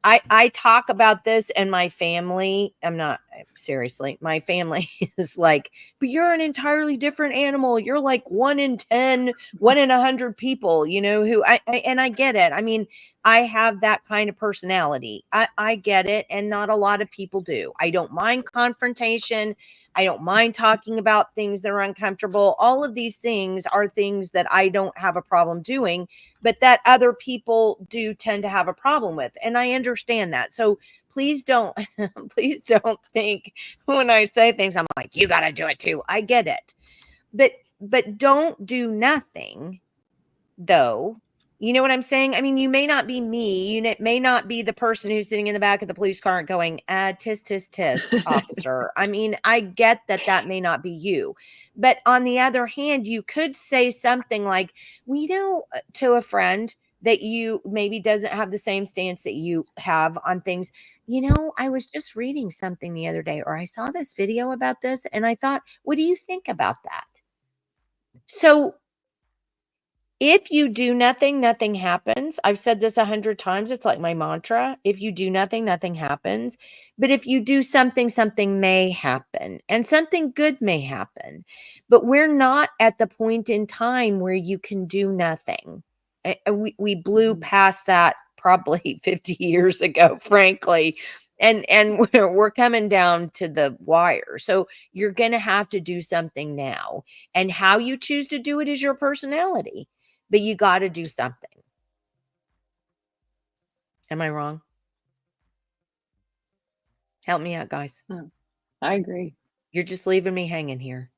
I talk about this, and my family, my family is like, but you're an entirely different animal. You're like 1 in 10, 1 in 100 people, who and I get it. I mean, I have that kind of personality. I get it. And not a lot of people do. I don't mind confrontation. I don't mind talking about things that are uncomfortable. All of these things are things that I don't have a problem doing, but that other people do tend to have a problem with. And I understand that. So please don't think when I say things, I'm like, you got to do it too. I get it. But don't do nothing, though. You know what I'm saying? I mean, you may not be me. You may not be the person who's sitting in the back of the police car and going, tisk, tisk, tisk, officer. I mean, I get that may not be you. But on the other hand, you could say something like, to a friend that you maybe doesn't have the same stance that you have on things. I was just reading something the other day, or I saw this video about this, and I thought, what do you think about that? So if you do nothing, nothing happens. I've said this 100 times. It's like my mantra. If you do nothing, nothing happens. But if you do something, something may happen, and something good may happen. But we're not at the point in time where you can do nothing. We blew past that probably 50 years ago, frankly. And we're coming down to the wire. So you're going to have to do something now. And how you choose to do it is your personality. But you got to do something. Am I wrong? Help me out, guys. I agree. You're just leaving me hanging here.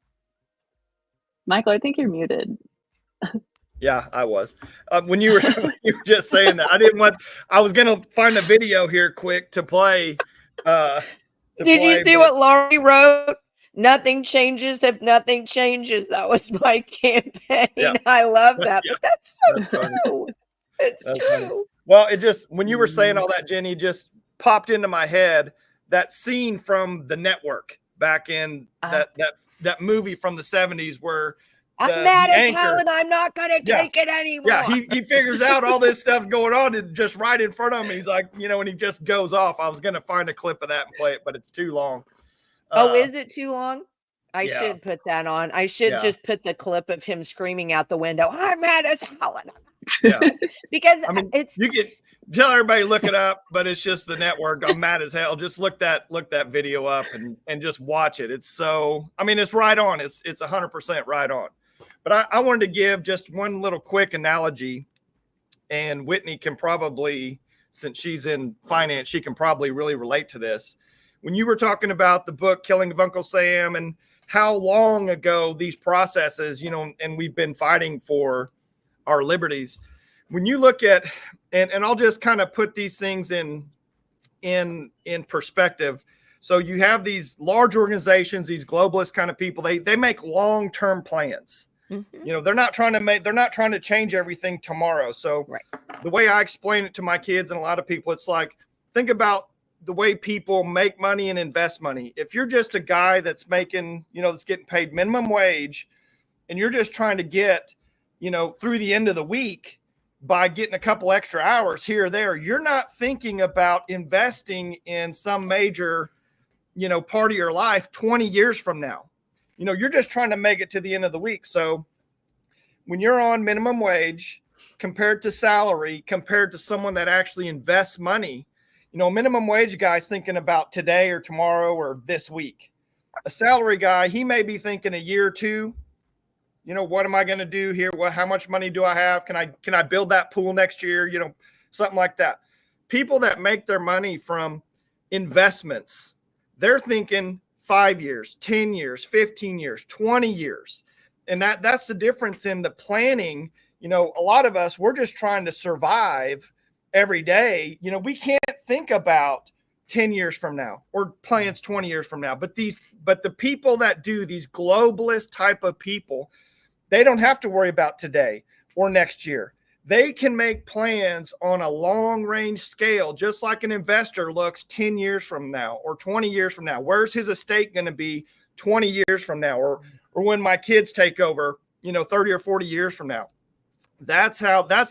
Michael, I think you're muted. Yeah, I was. When you were just saying that, I was going to find a video here quick to play. Did you see what Laurie wrote? Nothing changes if nothing changes. That was my campaign. Yeah. I love that. Yeah. But that's so true. It's true. Funny. Well, when you were saying all that, Jenny, just popped into my head that scene from The Network back in that movie from the 70s where I'm mad as hell and I'm not going to take it anymore. Yeah, he figures out all this stuff's going on and just right in front of him. He's like, and he just goes off. I was going to find a clip of that and play it, but it's too long. Is it too long? I should put that on. I should just put the clip of him screaming out the window, I'm mad as hell. Yeah. Because you can tell everybody look it up, but it's just The Network. I'm mad as hell. Just look that video up and just watch it. It's so, it's right on. It's 100% right on. But I wanted to give just one little quick analogy, and Whitney can probably, since she's in finance, she can probably really relate to this. When you were talking about the book Killing of Uncle Sam and how long ago these processes, and we've been fighting for our liberties. When you look at, and I'll just kind of put these things in perspective. So you have these large organizations, these globalist kind of people, they make long-term plans. Mm-hmm. They're not trying to change everything tomorrow. So The way I explain it to my kids and a lot of people, it's like, think about the way people make money and invest money. If you're just a guy that's making, that's getting paid minimum wage, and you're just trying to get, through the end of the week by getting a couple extra hours here or there, you're not thinking about investing in some major, part of your life 20 years from now. You're just trying to make it to the end of the week. So when you're on minimum wage compared to salary, compared to someone that actually invests money, minimum wage guy's thinking about today or tomorrow or this week. A salary guy, he may be thinking a year or two, what am I going to do here? How much money do I have? Can I build that pool next year? Something like that. People that make their money from investments, they're thinking 5 years, 10 years, 15 years, 20 years. And that's the difference in the planning. A lot of us, we're just trying to survive every day. We can't think about 10 years from now or plans 20 years from now. But the people that do, these globalist type of people, they don't have to worry about today or next year. They can make plans on a long range scale, just like an investor looks 10 years from now or 20 years from now. Where's his estate going to be 20 years from now, or when my kids take over, 30 or 40 years from now? That's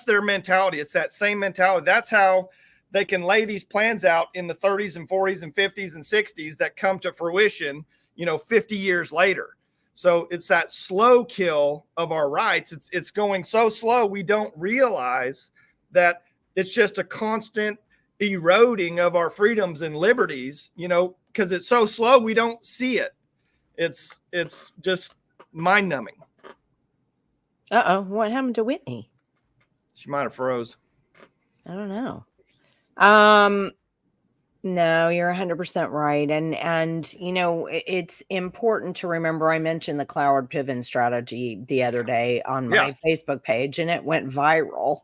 their mentality. It's that same mentality. That's how they can lay these plans out in the 30s and 40s and 50s and 60s that come to fruition, 50 years later. So it's that slow kill of our rights. It's going so slow, we don't realize that it's just a constant eroding of our freedoms and liberties, because it's so slow, we don't see it. It's just mind numbing. What happened to Whitney? She might have froze. I don't know. No, you're 100% right. And it's important to remember, I mentioned the Cloward Piven strategy the other day on my Facebook page, and it went viral.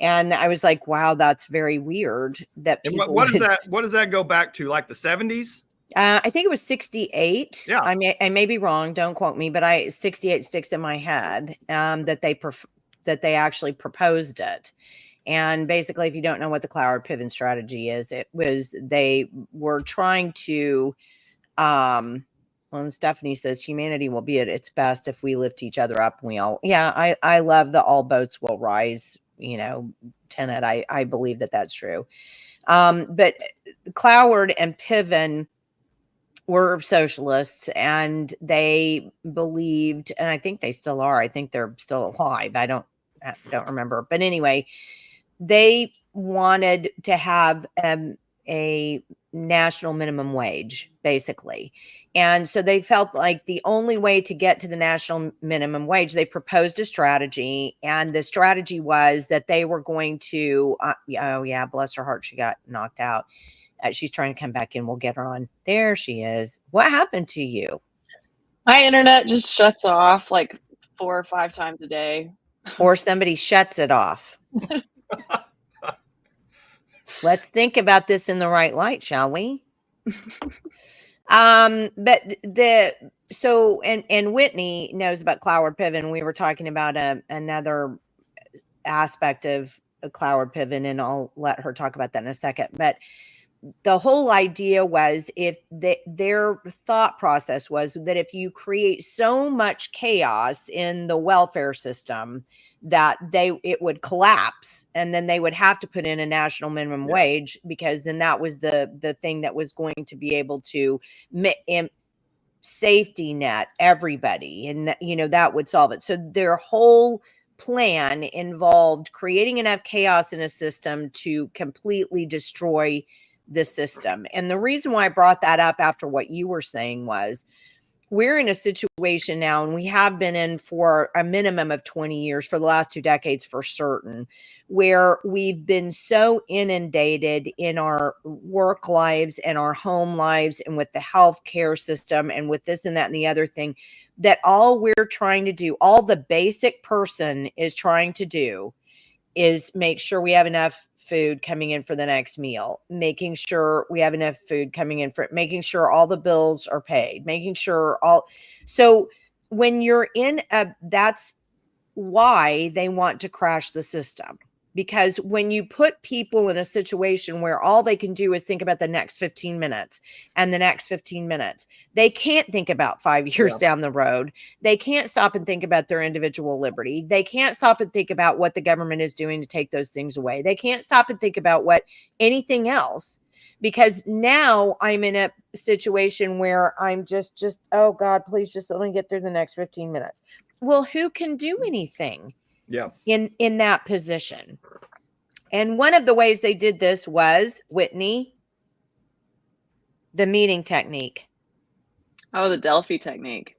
And I was like, wow, that's very weird that people. What does that go back to? Like the 70s? I think it was 68. Yeah. I may be wrong. Don't quote me, but 68 sticks in my head, that they actually proposed it. And basically, if you don't know what the Cloward Piven strategy is, they were trying to, and Stephanie says, humanity will be at its best if we lift each other up. I love the all boats will rise, tenet. I believe that that's true. But Cloward and Piven were socialists, and they believed, and I think they still are. I think they're still alive. I don't remember. But anyway, they wanted to have a national minimum wage, basically. And so they felt like the only way to get to the national minimum wage, they proposed a strategy. And the strategy was that they were going to, bless her heart, she got knocked out. She's trying to come back in. We'll get her on. There she is. What happened to you? My internet just shuts off like 4 or 5 times a day. Or somebody shuts it off. Let's think about this in the right light, shall we? And Whitney knows about Cloward Piven. We were talking about another aspect of Cloward Piven, and I'll let her talk about that in a second. But the whole idea was, their thought process was that if you create so much chaos in the welfare system, that it would collapse, and then they would have to put in a national minimum wage, because then that was the thing that was going to be able to safety net everybody, and that would solve it. So their whole plan involved creating enough chaos in a system to completely destroy the system. And the reason why I brought that up after what you were saying was, we're in a situation now, and we have been in for a minimum of 20 years, for the last 2 decades for certain, where we've been so inundated in our work lives and our home lives and with the healthcare system and with this and that and the other thing, that all we're trying to do, all the basic person is trying to do, is make sure we have enough food coming in for the next meal, making sure we have enough food coming in for making sure all the bills are paid, making sure so when you're that's why they want to crash the system. Because when you put people in a situation where all they can do is think about the next 15 minutes and the next 15 minutes, they can't think about 5 years down the road. They can't stop and think about their individual liberty. They can't stop and think about what the government is doing to take those things away. They can't stop and think about what anything else. because now I'm in a situation where I'm just, oh God, please just let me get through the next 15 minutes. Well, who can do anything in that position? And one of the ways they did this was, Whitney, the meeting technique. Oh, the Delphi technique.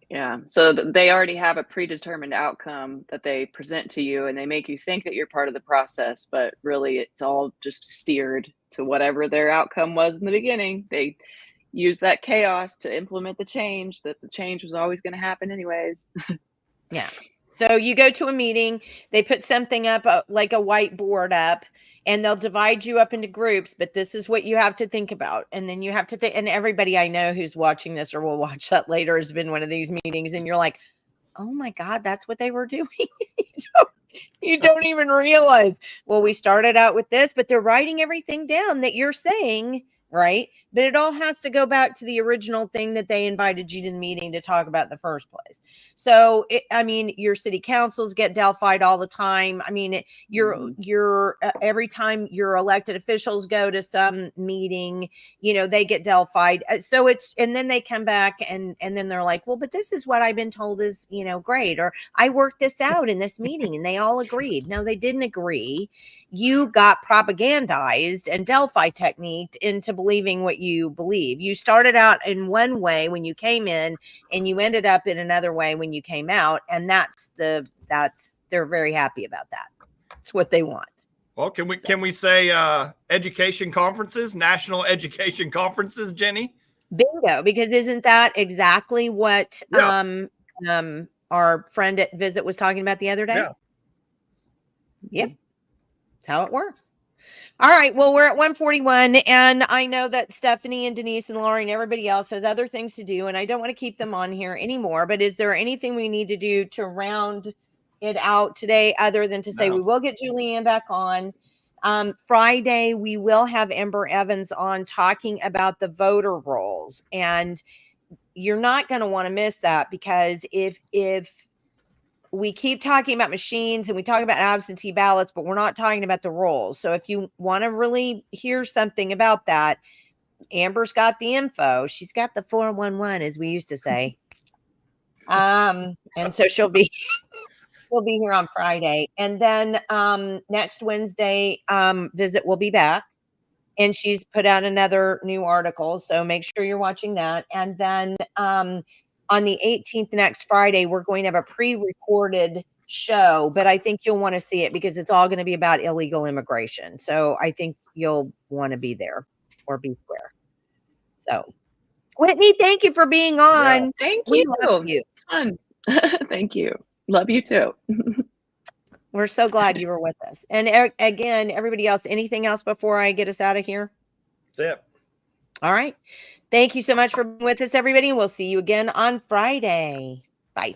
Yeah. So they already have a predetermined outcome that they present to you, and they make you think that you're part of the process, but really it's all just steered to whatever their outcome was in the beginning. They use that chaos to implement the change, that the change was always going to happen anyways. Yeah. So you go to a meeting, they put something up like a whiteboard up, and they'll divide you up into groups, but this is what you have to think about. And then you have to think, and everybody I know who's watching this or will watch that later has been one of these meetings, and you're like, oh my God, that's what they were doing. You don't even realize. Well, we started out with this, but they're writing everything down that you're saying, right? But it all has to go back to the original thing that they invited you to the meeting to talk about in the first place. So, I mean, your city councils get Delphi'd all the time. I mean, every time your elected officials go to some meeting, you know, they get Delphi'd. So and then they come back and then they're like, well, but this is what I've been told is, you know, great. Or I worked this out in this meeting and they all agreed. No, they didn't agree. You got propagandized and Delphi techniqued into believing what you believe. You started out in one way when you came in, and you ended up in another way when you came out. And they're very happy about that. It's what they want. Well, can we say education conferences, national education conferences, Jenny? Bingo, because isn't that exactly what our friend at Visit was talking about the other day? Yeah. Yep. That's how it works. All right. Well, we're at 1:41, and I know that Stephanie and Denise and Laurie and everybody else has other things to do, and I don't want to keep them on here anymore. But is there anything we need to do to round it out today other than to say we will get Julianne back on? Friday, we will have Ember Evans on talking about the voter rolls, and you're not going to want to miss that, because if we keep talking about machines and we talk about absentee ballots, but we're not talking about the rolls. So if you want to really hear something about that, Amber's got the info. She's got the 411, as we used to say. And so she'll be here on Friday. And then next Wednesday, Visit will be back. And she's put out another new article. So make sure you're watching that. And then on the 18th, next Friday, we're going to have a pre-recorded show, but I think you'll want to see it because it's all going to be about illegal immigration. So I think you'll want to be there or be square. So, Whitney, thank you for being on. Yeah. Thank we you. Love you. Fun. Thank you. Love you too. We're so glad you were with us. And again, everybody else, anything else before I get us out of here? That's it. All right. Thank you so much for being with us, everybody. We'll see you again on Friday. Bye.